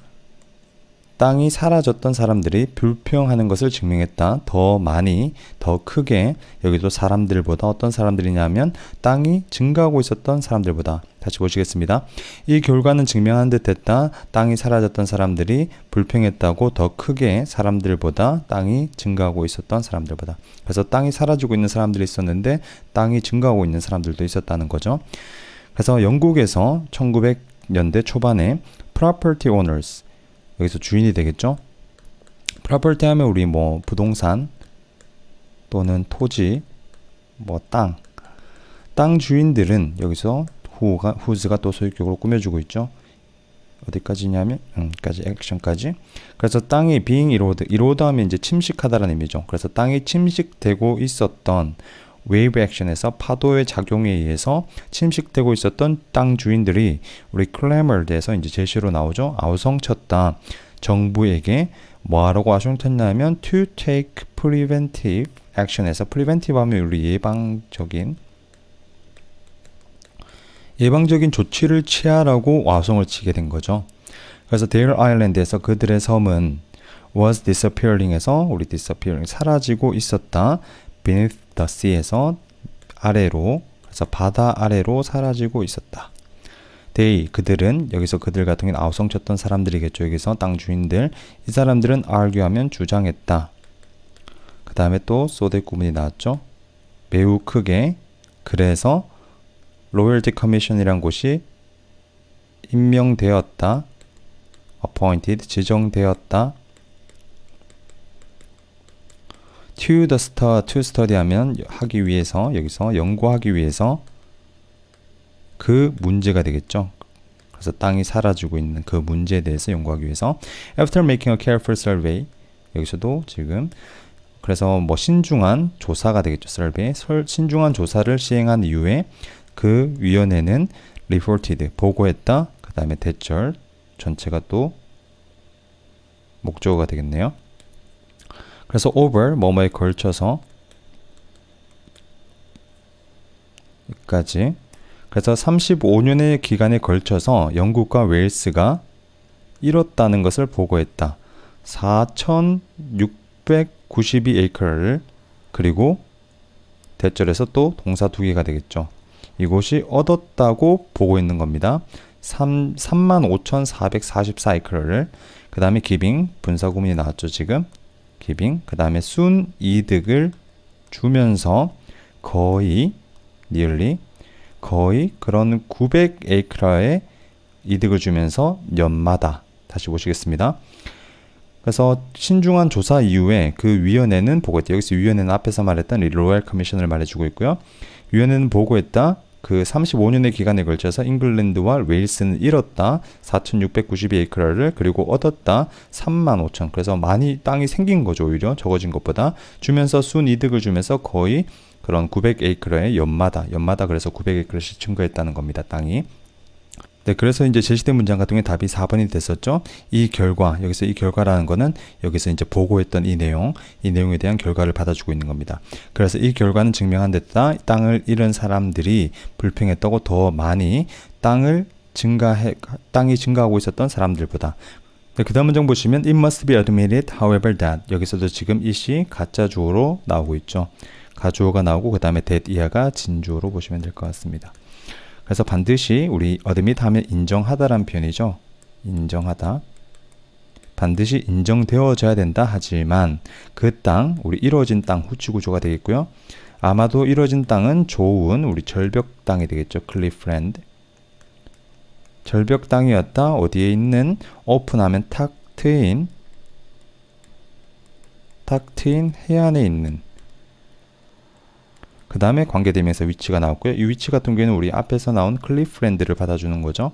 땅이 사라졌던 사람들이 불평하는 것을 증명했다. 더 많이, 더 크게, 여기도 사람들보다 어떤 사람들이냐면 땅이 증가하고 있었던 사람들보다. 다시 보시겠습니다. 이 결과는 증명한 듯 했다. 땅이 사라졌던 사람들이 불평했다고 더 크게 사람들보다 땅이 증가하고 있었던 사람들보다. 그래서 땅이 사라지고 있는 사람들이 있었는데 땅이 증가하고 있는 사람들도 있었다는 거죠. 그래서 영국에서 1900년대 초반에 property owners, 여기서 주인이 되겠죠. property 하면 우리 뭐 부동산 또는 토지, 뭐 땅 주인들은 여기서 who's가 또 소유격으로 꾸며주고 있죠. 어디까지냐면 까지 액션까지. 그래서 땅이 being eroded 하면 이제 침식하다라는 의미죠. 그래서 땅이 침식되고 있었던 웨이브 액션에서 파도의 작용에 의해서 침식되고 있었던 땅 주인들이 우리 clamored에서 이제 제시로 나오죠. 아우성쳤다. 정부에게 뭐하라고 아우성쳤냐면 to take preventive action에서 preventive 하면 우리 예방적인 조치를 취하라고 와송을 치게 된 거죠. 그래서 their island에서 그들의 섬은 was disappearing에서 우리 disappearing 사라지고 있었다. beneath the sea에서 아래로, 그래서 바다 아래로 사라지고 있었다. they, 그들은, 여기서 그들 같은 경우는 아우성쳤던 사람들이겠죠. 여기서 땅 주인들. 이 사람들은 argue하면 주장했다. 그 다음에 또 소대 구문이 나왔죠. 매우 크게. 그래서 로열티 커미션이란 곳이 임명되었다. appointed, 지정되었다. to study 하면 하기 위해서, 여기서 연구하기 위해서 그 문제가 되겠죠. 그래서 땅이 사라지고 있는 그 문제에 대해서 연구하기 위해서 after making a careful survey, 여기서도 지금 그래서 뭐 신중한 조사가 되겠죠. survey, 신중한 조사를 시행한 이후에 그 위원회는 reported, 보고했다. 그 다음에 대절 전체가 또 목적어가 되겠네요. 그래서 over, 뭐뭐에 걸쳐서 여기까지. 그래서 35년의 기간에 걸쳐서 영국과 웨일스가 이뤘다는 것을 보고했다. 4,692에이커를, 그리고 대절에서 또 동사 두 개가 되겠죠. 이곳이 얻었다고 보고 있는 겁니다. 35,444에이커를. 그 다음에 giving, 분사구문이 나왔죠 지금. giving, 그 다음에 순 이득을 주면서 거의 nearly, 거의 그런 900에이크라의 이득을 주면서 연마다. 다시 보시겠습니다. 그래서 신중한 조사 이후에 그 위원회는 보고했다. 여기서 위원회는 앞에서 말했던 로얄 커미션을 말해주고 있고요. 위원회는 보고했다. 그 35년의 기간에 걸쳐서 잉글랜드와 웨일스는 잃었다. 4,692에이크라를, 그리고 얻었다. 35,000. 그래서 많이 땅이 생긴 거죠. 오히려 적어진 것보다. 주면서 순이득을 주면서 거의 그런 900에이크라의 연마다 그래서 900에이크라씩 증가했다는 겁니다. 땅이. 네, 그래서 이제 제시된 문장 같은 경우에 답이 4번이 됐었죠. 이 결과, 여기서 이 결과라는 거는 여기서 이제 보고했던 이 내용에 대한 결과를 받아주고 있는 겁니다. 그래서 이 결과는 증명한 데다 땅을 잃은 사람들이 불평했다고 더 많이 땅이 증가하고 있었던 사람들보다. 네, 그 다음 문장 보시면 it must be admitted however that, 여기서도 지금 it이 가짜 주어로 나오고 있죠. 가주어가 나오고 그 다음에 that 이하가 진주어로 보시면 될 것 같습니다. 그래서 반드시 우리 admit 하면 인정하다라는 표현이죠. 인정하다. 반드시 인정되어져야 된다. 하지만 그 땅, 우리 이루어진 땅 후치 구조가 되겠고요. 아마도 이루어진 땅은 좋은 우리 절벽 땅이 되겠죠. 클리프랜드. 절벽 땅이었다. 어디에 있는? 오픈하면 탁 트인 해안에 있는. 그 다음에 관계대명사 위치가 나왔고요. 이 위치 같은 경우에는 우리 앞에서 나온 클리프랜드를 받아주는 거죠.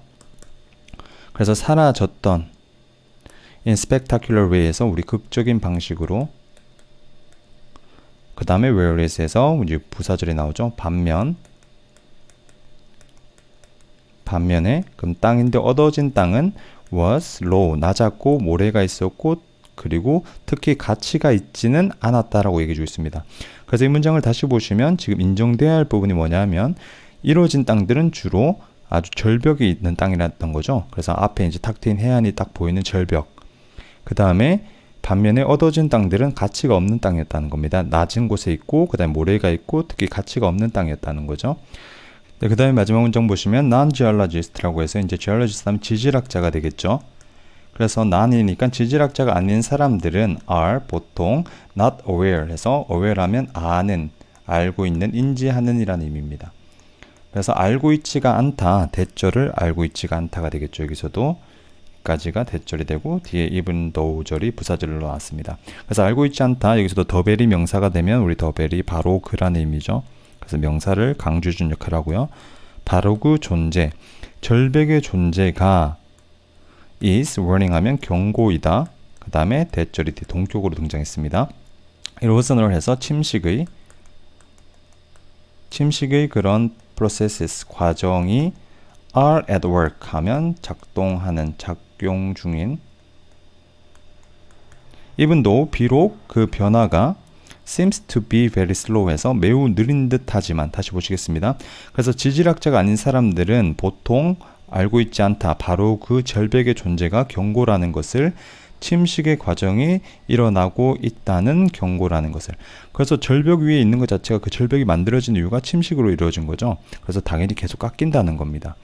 그래서 사라졌던 in spectacular way에서 우리 극적인 방식으로, 그 다음에 whereas에서 이제 부사절이 나오죠. 반면에 그럼 땅인데 얻어진 땅은 was low, 낮았고 모래가 있었고 그리고 특히 가치가 있지는 않았다라고 얘기해 주고 있습니다. 그래서 이 문장을 다시 보시면 지금 인정돼야 할 부분이 뭐냐면 이루어진 땅들은 주로 아주 절벽이 있는 땅이랬던 거죠. 그래서 앞에 이제 탁 트인 해안이 딱 보이는 절벽. 그 다음에 반면에 얻어진 땅들은 가치가 없는 땅이었다는 겁니다. 낮은 곳에 있고 그 다음에 모래가 있고 특히 가치가 없는 땅이었다는 거죠. 네, 그 다음에 마지막 문장 보시면 non-geologist라고 해서 이제 geologist 하면 지질학자가 되겠죠. 그래서 non이니까 지질학자가 아닌 사람들은 are 보통 not aware 해서 aware 하면 아는, 알고 있는, 인지하는 이라는 의미입니다. 그래서 알고 있지가 않다, 대절을 알고 있지가 않다가 되겠죠. 여기서도 까지가 대절이 되고 뒤에 even though절이 부사절로 나왔습니다. 그래서 알고 있지 않다, 여기서도 더벨이 명사가 되면 우리 더벨이 바로 그라는 의미죠. 그래서 명사를 강조준 역할을 하고요. 바로 그 존재, 절벽의 존재가 is warning 하면 경고이다. 그 다음에 대절이 동격으로 등장했습니다. 이로선을 해서 침식의 그런 processes, 과정이 are at work 하면 작동하는, 작용 중인. even though 비록 그 변화가 seems to be very slow 해서 매우 느린 듯 하지만, 다시 보시겠습니다. 그래서 지질학자가 아닌 사람들은 보통 알고 있지 않다, 바로 그 절벽의 존재가 경고라는 것을, 침식의 과정이 일어나고 있다는 경고라는 것을. 그래서 절벽 위에 있는 것 자체가 그 절벽이 만들어진 이유가 침식으로 이루어진 거죠. 그래서 당연히 계속 깎인다는 겁니다.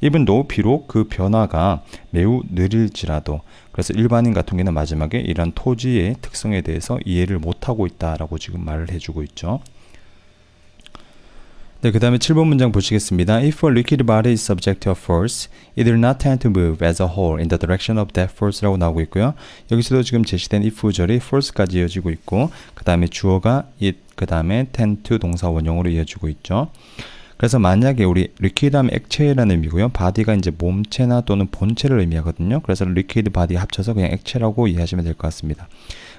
even though 비록 그 변화가 매우 느릴지라도, 그래서 일반인 같은 경우는 마지막에 이런 토지의 특성에 대해서 이해를 못하고 있다라고 지금 말을 해주고 있죠. 네, 그 다음에 7번 문장 보시겠습니다. If a liquid body is subject to a force, it will not tend to move as a whole in the direction of that force라고 나오고 있고요. 여기서도 지금 제시된 if절이 force까지 이어지고 있고, 그 다음에 주어가 it, 그 다음에 tend to 동사 원형으로 이어지고 있죠. 그래서 만약에 우리 liquid 하면 액체라는 의미고요. body가 이제 몸체나 또는 본체를 의미하거든요. 그래서 liquid body 합쳐서 그냥 액체라고 이해하시면 될 것 같습니다.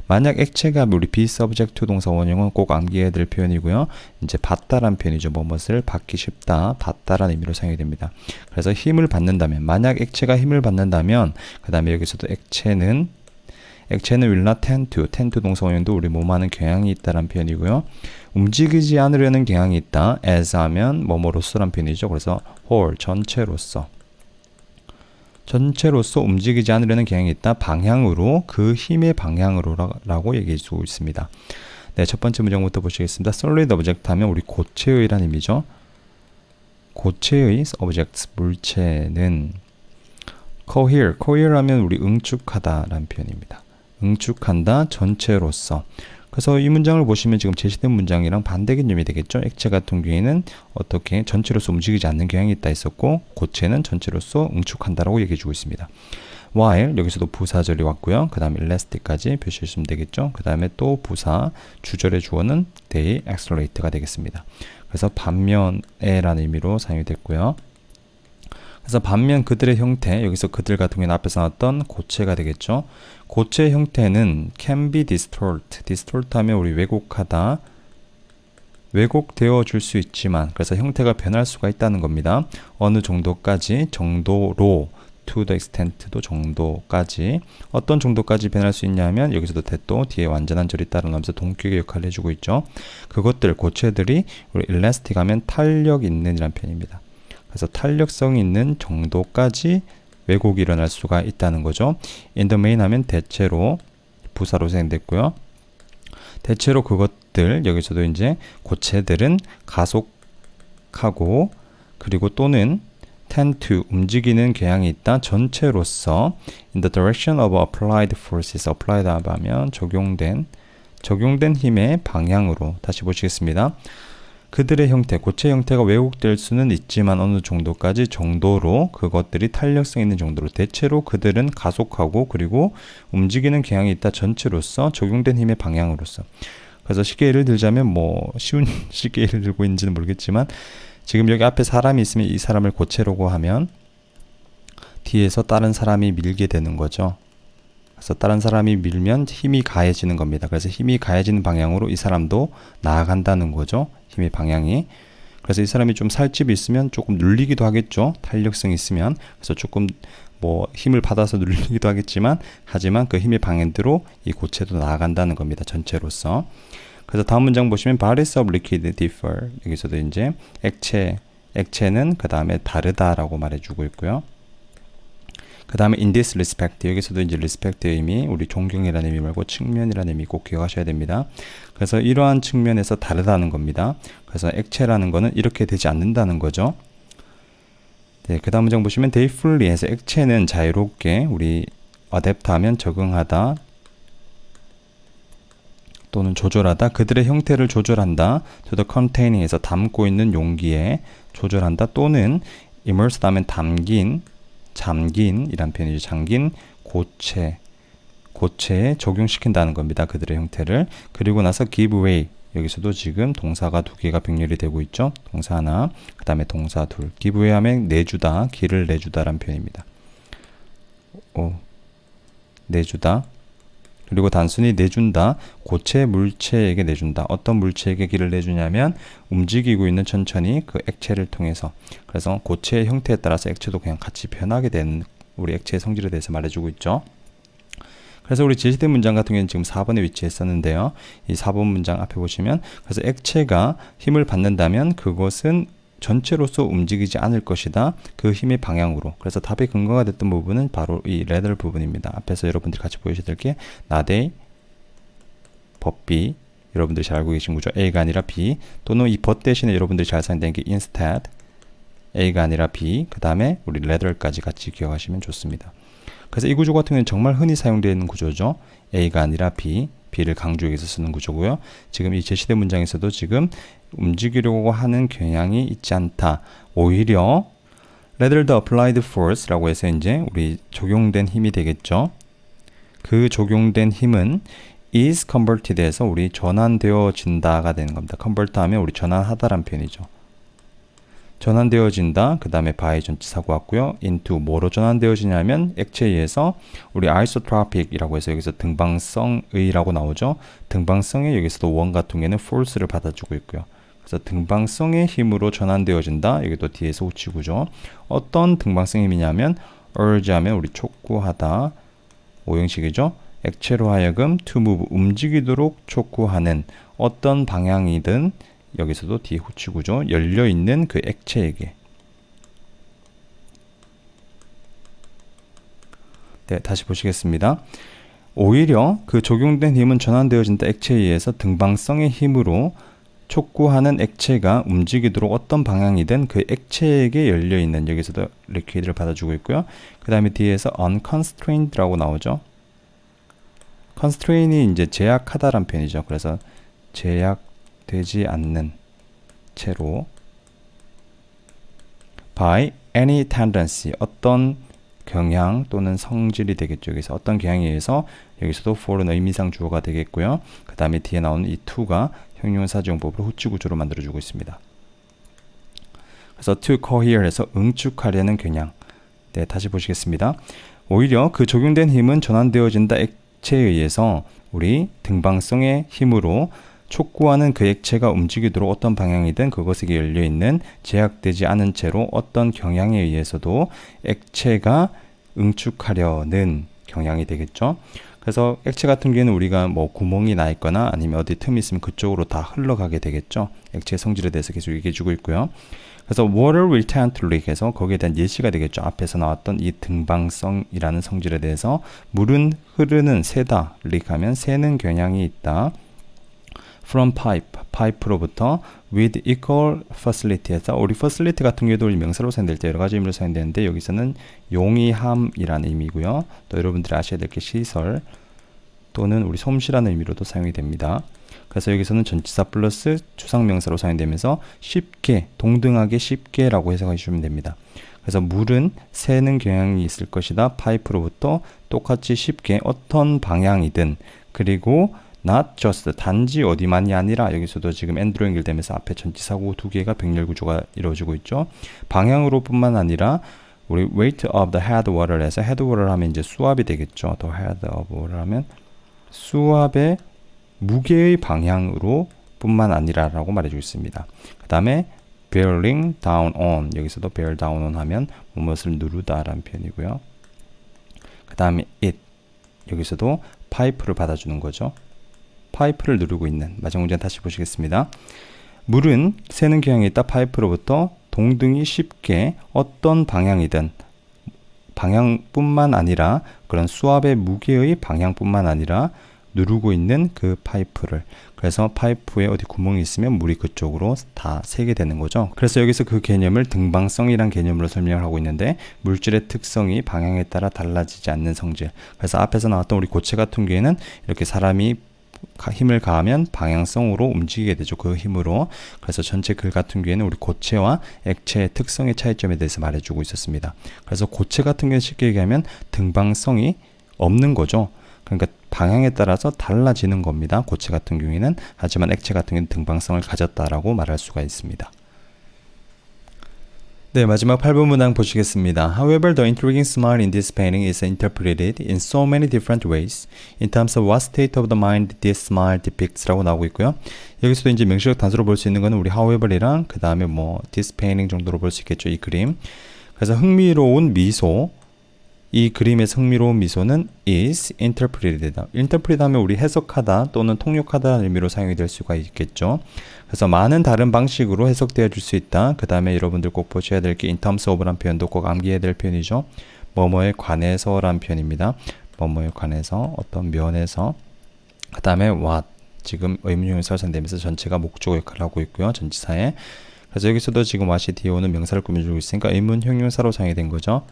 만약 액체가 우리 be subject to 동사 원형은 꼭 암기해야 될 표현이고요. 이제 받다란 표현이죠. 뭐뭇을 받기 쉽다, 받다라는 의미로 사용이 됩니다. 그래서 힘을 받는다면, 만약 액체가 힘을 받는다면, 그 다음에 여기서도 액체는 will not tend to 동사 원형도 우리 몸하는 경향이 있다라는 표현이고요. 움직이지 않으려는 경향이 있다. as 하면 뭐뭐로서란 표현이죠. 그래서 whole, 전체로서 움직이지 않으려는 경향이 있다. 방향으로, 그 힘의 방향으로라고 얘기해 주고 있습니다. 네, 첫 번째 문장부터 보시겠습니다. solid object 하면 우리 고체의라는 의미죠. 고체의 objects, 물체는 cohere 하면 우리 응축하다라는 표현입니다. 응축한다, 전체로서. 그래서 이 문장을 보시면 지금 제시된 문장이랑 반대 개념이 되겠죠. 액체 같은 경우에는 어떻게 전체로서 움직이지 않는 경향이 있다 했었고, 고체는 전체로서 응축한다라고 얘기해 주고 있습니다. while, 여기서도 부사절이 왔고요. 그 다음에 elastic까지 표시해 주시면 되겠죠. 그 다음에 또 부사, 주절의 주어는 they accelerate가 되겠습니다. 그래서 반면에라는 의미로 사용이 됐고요. 그래서 반면 그들의 형태, 여기서 그들 같은 경우는 앞에서 나왔던 고체가 되겠죠. 고체의 형태는 can be distort 하면 우리 왜곡하다, 왜곡되어 줄 수 있지만, 그래서 형태가 변할 수가 있다는 겁니다. 어느 정도까지, 정도로, to the extent도 정도까지, 어떤 정도까지 변할 수 있냐면 여기서도 대또 뒤에 완전한 절이 따라나면서 동격의 역할을 해주고 있죠. 그것들, 고체들이 우리 elastic 하면 탄력 있는 이란 표현입니다. 그래서 탄력성 있는 정도까지 왜곡이 일어날 수가 있다는 거죠. in the main 하면 대체로 부사로 사용됐고요. 대체로 그것들, 여기서도 이제 고체들은 가속하고, 그리고 또는 tend to 움직이는 경향이 있다, 전체로서 in the direction of applied forces, applied 하면 적용된, 적용된 힘의 방향으로 다시 보시겠습니다. 그들의 형태, 고체 형태가 왜곡될 수는 있지만 어느 정도까지 정도로 그것들이 탄력성 있는 정도로 대체로 그들은 가속하고 그리고 움직이는 경향이 있다 전체로서 적용된 힘의 방향으로서. 그래서 쉽게 예를 들자면 뭐 쉽게 예를 들고 있는지는 모르겠지만 지금 여기 앞에 사람이 있으면 이 사람을 고체라고 하면 뒤에서 다른 사람이 밀게 되는 거죠. 그래서 다른 사람이 밀면 힘이 가해지는 겁니다. 그래서 힘이 가해지는 방향으로 이 사람도 나아간다는 거죠. 힘의 방향이. 그래서 이 사람이 좀 살집이 있으면 조금 눌리기도 하겠죠. 탄력성이 있으면. 그래서 조금 뭐 힘을 받아서 눌리기도 하겠지만 하지만 그 힘의 방향대로 이 고체도 나아간다는 겁니다. 전체로서. 그래서 다음 문장 보시면 bodies of liquid differ. 여기서도 이제 액체는 그 다음에 다르다라고 말해주고 있고요. 그 다음에 in this respect, 여기서도 이제 respect의 의미, 우리 존경이라는 의미 말고 측면이라는 의미 꼭 기억하셔야 됩니다. 그래서 이러한 측면에서 다르다는 겁니다. 그래서 액체라는 거는 이렇게 되지 않는다는 거죠. 네, 그 다음 문장 보시면 they fully 해서 액체는 자유롭게 우리 adapt 하면 적응하다 또는 조절하다, 그들의 형태를 조절한다, to the containing 에서 담고 있는 용기에 조절한다, 또는 immersed 하면 잠긴 이란 표현이죠. 잠긴 고체에 적용시킨다는 겁니다. 그들의 형태를. 그리고 나서 give way, 여기서도 지금 동사가 두 개가 병렬이 되고 있죠. 동사 하나, 그 다음에 동사 둘. give way 하면 내주다, 길을 내주다라는 표현입니다. 내주다. 그리고 단순히 내준다, 고체 물체에게 내준다. 어떤 물체에게 길을 내주냐면 움직이고 있는 천천히 그 액체를 통해서. 그래서 고체의 형태에 따라서 액체도 그냥 같이 변하게 되는 우리 액체의 성질에 대해서 말해주고 있죠. 그래서 우리 제시된 문장 같은 경우는 지금 4번에 위치했었는데요. 이 4번 문장 앞에 보시면 그래서 액체가 힘을 받는다면 그것은 전체로서 움직이지 않을 것이다. 그 힘의 방향으로. 그래서 답의 근거가 됐던 부분은 바로 이 레더 부분입니다. 앞에서 여러분들이 같이 보여주셔야 될 게 not A, but B. 여러분들이 잘 알고 계신 거죠. A가 아니라 B. 또는 이 but 대신에 여러분들이 잘 사용되는 게 instead. A가 아니라 B. 그 다음에 우리 레더까지 같이 기억하시면 좋습니다. 그래서 이 구조 같은 경우는 정말 흔히 사용되는 구조죠. A가 아니라 B. B를 강조해서 쓰는 구조고요. 지금 이 제시된 문장에서도 지금 움직이려고 하는 경향이 있지 않다. 오히려 rather the applied force라고 해서 이제 우리 적용된 힘이 되겠죠. 그 적용된 힘은 is converted 해서 우리 전환되어진다가 되는 겁니다. convert 하면 우리 전환하다라는 표현이죠. 전환되어진다. 그 다음에 by 전치사고 왔고요. into 뭐로 전환되어지냐면 액체에 의해서 우리 isotropic이라고 해서 여기서 등방성의라고 나오죠. 등방성에 여기서도 원과 둥에는 force를 받아주고 있고요. 그래서 등방성의 힘으로 전환되어진다. 여기 또 뒤에서 우치구죠. 어떤 등방성 힘이냐면 urge 하면 우리 촉구하다. 오형식이죠. 액체로 하여금 to move 움직이도록 촉구하는 어떤 방향이든 여기서도 뒤에 후치구죠. 열려있는 그 액체에게. 네, 다시 보시겠습니다. 오히려 그 적용된 힘은 전환되어진다 액체에 의해서 등방성의 힘으로 촉구하는 액체가 움직이도록 어떤 방향이든 그 액체에게 열려있는, 여기서도 liquid를 받아주고 있고요. 그 다음에 뒤에서 unconstrained라고 나오죠. constrain이 이제 제약하다란 표현이죠. 그래서 제약되지 않는 채로 by any tendency 어떤 경향 또는 성질이 되겠죠. 여기서 어떤 경향에 의해서 여기서도 for는 의미상 주어가 되겠고요. 그 다음에 뒤에 나오는 이 to가 형용사지용법으로 후치구조로 만들어주고 있습니다. 그래서 to cohere 해서 응축하려는 경향. 네, 다시 보시겠습니다. 오히려 그 적용된 힘은 전환되어진다 액체에 의해서 우리 등방성의 힘으로 촉구하는 그 액체가 움직이도록 어떤 방향이든 그것에게 열려있는 제약되지 않은 채로 어떤 경향에 의해서도 액체가 응축하려는 경향이 되겠죠. 그래서 액체 같은 경우에는 우리가 뭐 구멍이 나 있거나 아니면 어디 틈이 있으면 그쪽으로 다 흘러가게 되겠죠. 액체의 성질에 대해서 계속 얘기해 주고 있고요. 그래서 water will tend to leak 해서 거기에 대한 예시가 되겠죠. 앞에서 나왔던 이 등방성이라는 성질에 대해서 물은 흐르는, 새다, leak 하면 새는 경향이 있다. from pipe, 파이프로부터 with equal facility 해서 우리 facility 같은 경우에도 명사로 사용될 때 여러 가지 의미로 사용되는데 여기서는 용이함이라는 의미고요. 또 여러분들이 아셔야 될 게 시설, 또는 우리 솜씨라는 의미로도 사용이 됩니다. 그래서 여기서는 전치사 플러스 추상명사로 사용되면서 쉽게, 동등하게 쉽게라고 해석해 주시면 됩니다. 그래서 물은 새는 경향이 있을 것이다. 파이프로부터 똑같이 쉽게 어떤 방향이든, 그리고 not just, 단지 어디만이 아니라, 여기서도 지금 and로 연결되면서 앞에 전치사구 두 개가 병렬 구조가 이루어지고 있죠. 방향으로 뿐만 아니라 우리 weight of the head water를 해서 head water 하면 이제 수압이 되겠죠. the head of water 하면 수압의 무게의 방향으로 뿐만 아니라 라고 말해주고 있습니다. 그 다음에 bearing down on, 여기서도 bear down on 하면 무엇을 누르다 라는 표현이고요. 그 다음에 it, 여기서도 파이프를 받아주는 거죠. 파이프를 누르고 있는, 마지막 문제 다시 보시겠습니다. 물은 새는 경향이 있다. 파이프로부터 동등히 쉽게 어떤 방향이든, 방향뿐만 아니라 그런 수압의 무게의 방향뿐만 아니라 누르고 있는 그 파이프를, 그래서 파이프에 어디 구멍이 있으면 물이 그쪽으로 다 새게 되는 거죠. 그래서 여기서 그 개념을 등방성이란 개념으로 설명을 하고 있는데, 물질의 특성이 방향에 따라 달라지지 않는 성질. 그래서 앞에서 나왔던 우리 고체 같은 경우에는 이렇게 사람이 힘을 가하면 방향성으로 움직이게 되죠. 그 힘으로. 그래서 전체 글 같은 경우에는 우리 고체와 액체의 특성의 차이점에 대해서 말해주고 있었습니다. 그래서 고체 같은 경우는 쉽게 얘기하면 등방성이 없는 거죠. 그러니까 방향에 따라서 달라지는 겁니다. 고체 같은 경우에는. 하지만 액체 같은 경우는 등방성을 가졌다라고 말할 수가 있습니다. 네, 마지막 8번 문항 보시겠습니다. However, the intriguing smile in this painting is interpreted in so many different ways in terms of what state of the mind this smile depicts 라고 나오고 있고요. 여기서도 이제 명시적 단수로 볼 수 있는 거는 우리 however이랑 그 다음에 뭐 this painting 정도로 볼 수 있겠죠. 이 그림. 그래서 흥미로운 미소, 이 그림에서 흥미로운 미소는 is interpreted. interpret 하면 우리 해석하다 또는 통역하다는 의미로 사용이 될 수가 있겠죠. 그래서 많은 다른 방식으로 해석되어 줄 수 있다. 그 다음에 여러분들 꼭 보셔야 될 게 in terms of라는 표현도 꼭 암기해야 될 표현이죠. 뭐뭐에 관해서라는 표현입니다. 뭐뭐에 관해서, 어떤 면에서. 그 다음에 what, 지금 의문형용사가 사용되면서 전체가 목적어 역할을 하고 있고요. 전치사에. 그래서 여기서도 지금 what이 뒤에 오는 명사를 꾸며주고 있으니까 의문형용사로 사용이 된 거죠.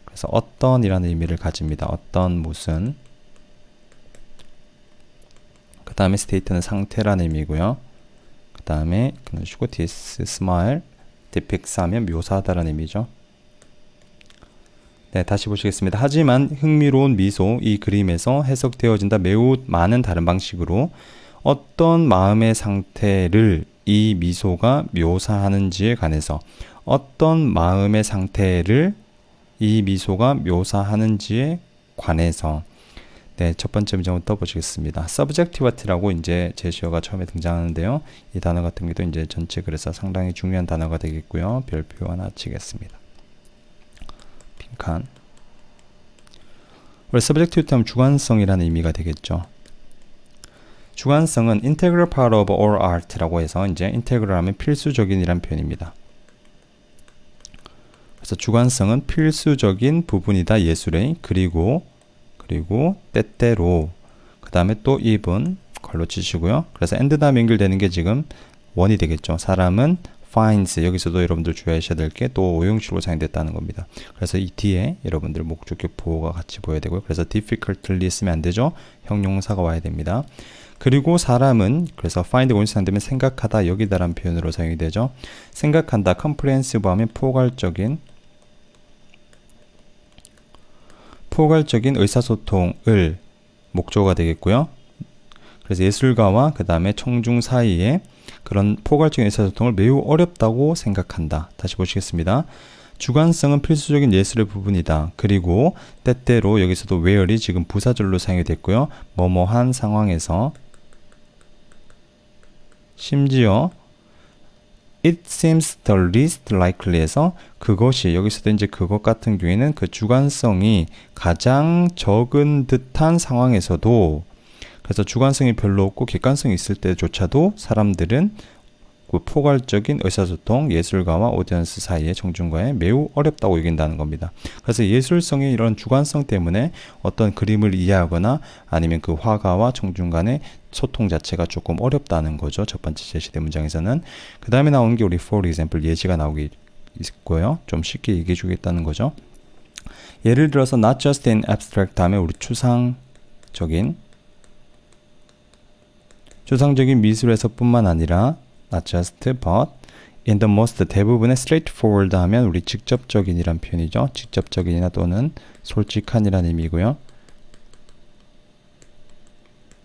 그래서 어떤 이라는 의미를 가집니다. 어떤, 무슨. 그 다음에 state는 상태라는 의미고요. 그 다음에 끊으시고 this smile depicts 하면 묘사하다라는 의미죠. 네, 다시 보시겠습니다. 하지만 흥미로운 미소, 이 그림에서 해석되어진다. 매우 많은 다른 방식으로 어떤 마음의 상태를 이 미소가 묘사하는지에 관해서, 어떤 마음의 상태를 이 미소가 묘사하는지에 관해서. 네, 첫 번째 문장부터 보시겠습니다. subjectivity라고 이제 제시어가 처음에 등장하는데요. 이 단어 같은 경우도 이제 전체 글에서 상당히 중요한 단어가 되겠고요. 별표 하나 치겠습니다. 빈칸. 원래 subjectivity 하면 주관성이라는 의미가 되겠죠. 주관성은 integral part of all art라고 해서 이제 integral 하면 필수적인이란 표현입니다. 그래서 주관성은 필수적인 부분이다. 예술의. 그리고 때때로, 그 다음에 또 even 걸로 치시고요. 그래서 and 다음에 연결되는 게 지금 원이 되겠죠. 사람은 finds, 여기서도 여러분들 주의하셔야 될 게 또 오형식으로 사용됐다는 겁니다. 그래서 이 뒤에 여러분들 목적격 보호가 같이 보여야 되고요. 그래서 difficultly 쓰면 안 되죠. 형용사가 와야 됩니다. 그리고 사람은, 그래서 find 원시 사용되면 생각하다, 여기다라는 표현으로 사용이 되죠. 생각한다, comprehensive 하면 포괄적인 의사소통을 목적어가 되겠고요. 그래서 예술가와 그 다음에 청중 사이에 그런 포괄적인 의사소통을 매우 어렵다고 생각한다. 다시 보시겠습니다. 주관성은 필수적인 예술의 부분이다. 그리고 때때로 여기서도 where이 지금 부사절로 사용이 됐고요. 뭐뭐한 상황에서, 심지어 it seems the least likely에서 그것이, 여기서도 이제 그것 같은 경우에는 그 주관성이 가장 적은 듯한 상황에서도, 그래서 주관성이 별로 없고 객관성이 있을 때조차도 사람들은 그 포괄적인 의사소통, 예술가와 오디언스 사이의 청중과의 매우 어렵다고 여긴다는 겁니다. 그래서 예술성의 이런 주관성 때문에 어떤 그림을 이해하거나 아니면 그 화가와 청중 간의 소통 자체가 조금 어렵다는 거죠. 첫 번째 제시된 문장에서는. 그 다음에 나오는 게 우리 for example 예시가 나오기 있고요. 좀 쉽게 얘기해 주겠다는 거죠. 예를 들어서 not just in abstract 다음에 우리 추상 추상적인 미술에서뿐만 아니라 not just but in the most 대부분의 straightforward 하면 우리 직접적인이란 표현이죠. 직접적인이나 또는 솔직한이란 의미고요.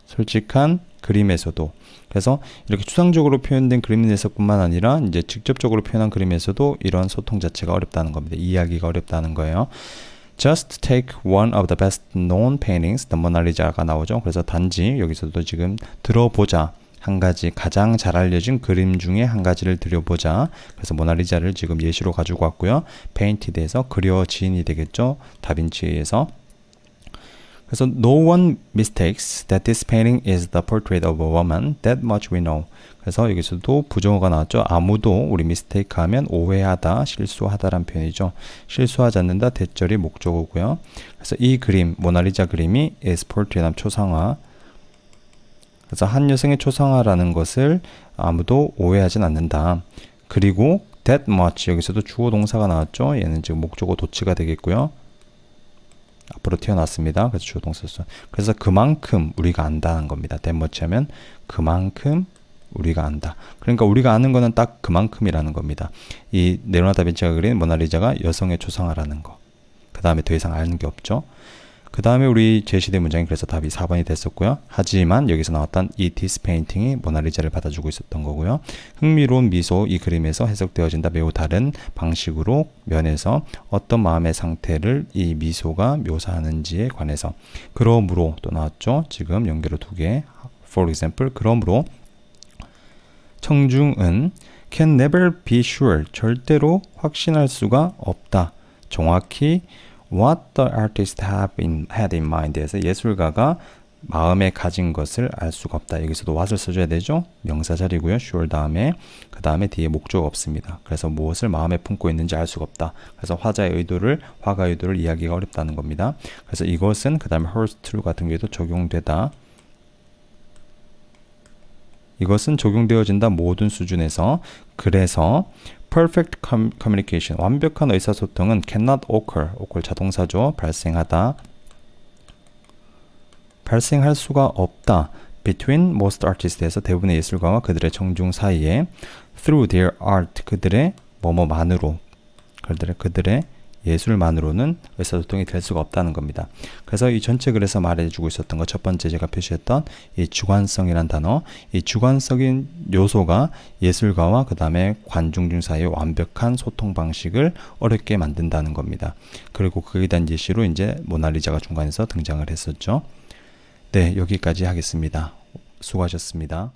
솔직한 그림에서도, 그래서 이렇게 추상적으로 표현된 그림에서뿐만 아니라 이제 직접적으로 표현한 그림에서도 이런 소통 자체가 어렵다는 겁니다. 이해하기가 어렵다는 거예요. Just take one of the best known paintings, the Mona Lisa가 나오죠. 그래서 단지 여기서도 지금 들어보자, 한 가지 가장 잘 알려진 그림 중에 한 가지를 들여보자. 그래서 모나리자를 지금 예시로 가지고 왔고요. painted에서 그려진이 되겠죠. 다빈치에 의해서. 그래서 no one mistakes that this painting is the portrait of a woman. That much we know. 그래서 여기서도 부정어가 나왔죠. 아무도 우리 mistake 하면 오해하다, 실수하다란 표현이죠. 실수하지 않는다, 대절이 목적어고요. 그래서 이 그림, 모나리자 그림이 is portrait, 초상화. 그래서 한 여성의 초상화라는 것을 아무도 오해하진 않는다. 그리고 that much, 여기서도 주어 동사가 나왔죠. 얘는 지금 목적어 도치가 되겠고요. 앞으로 튀어나왔습니다. 그래서 주어 동사. 그래서 그만큼 우리가 안다는 겁니다. that much 하면 그만큼 우리가 안다. 그러니까 우리가 아는 거는 딱 그만큼이라는 겁니다. 이 레오나르도 다빈치가 그린 모나리자가 여성의 초상화라는 거. 그 다음에 더 이상 아는 게 없죠. 그 다음에 우리 제시된 문장이 그래서 답이 4번이 됐었고요. 하지만 여기서 나왔던 이 this painting이 모나리자를 받아주고 있었던 거고요. 흥미로운 미소, 이 그림에서 해석되어진다. 매우 다른 방식으로 면에서 어떤 마음의 상태를 이 미소가 묘사하는지에 관해서. 그러므로 또 나왔죠. 지금 연결어 2개. For example, 그러므로 청중은 can never be sure, 절대로 확신할 수가 없다. 정확히 what the artist had in mind에서 예술가가 마음에 가진 것을 알 수가 없다. 여기서도 what을 써줘야 되죠. 명사 자리고요. sure 다음에, 그 다음에 뒤에 목조가 없습니다. 그래서 무엇을 마음에 품고 있는지 알 수가 없다. 그래서 화가의 의도를 이해하기가 어렵다는 겁니다. 그래서 이것은 그 다음에 holds true 같은 경우에도 적용되다. 이것은 적용되어진다 모든 수준에서. 그래서 perfect communication, 완벽한 의사소통은 cannot occur 자동사죠. 발생할 수가 없다. between most artists에서 대부분의 예술가와 그들의 청중 사이에 through their art, 그들의 뭐뭐만으로, 그들의 예술만으로는 의사소통이 될 수가 없다는 겁니다. 그래서 이 전체 글에서 말해주고 있었던 것, 첫 번째 제가 표시했던 이 주관성이란 단어, 이 주관적인 요소가 예술가와 그 다음에 관중 사이의 완벽한 소통 방식을 어렵게 만든다는 겁니다. 그리고 그에 대한 예시로 이제 모나리자가 중간에서 등장을 했었죠. 네, 여기까지 하겠습니다. 수고하셨습니다.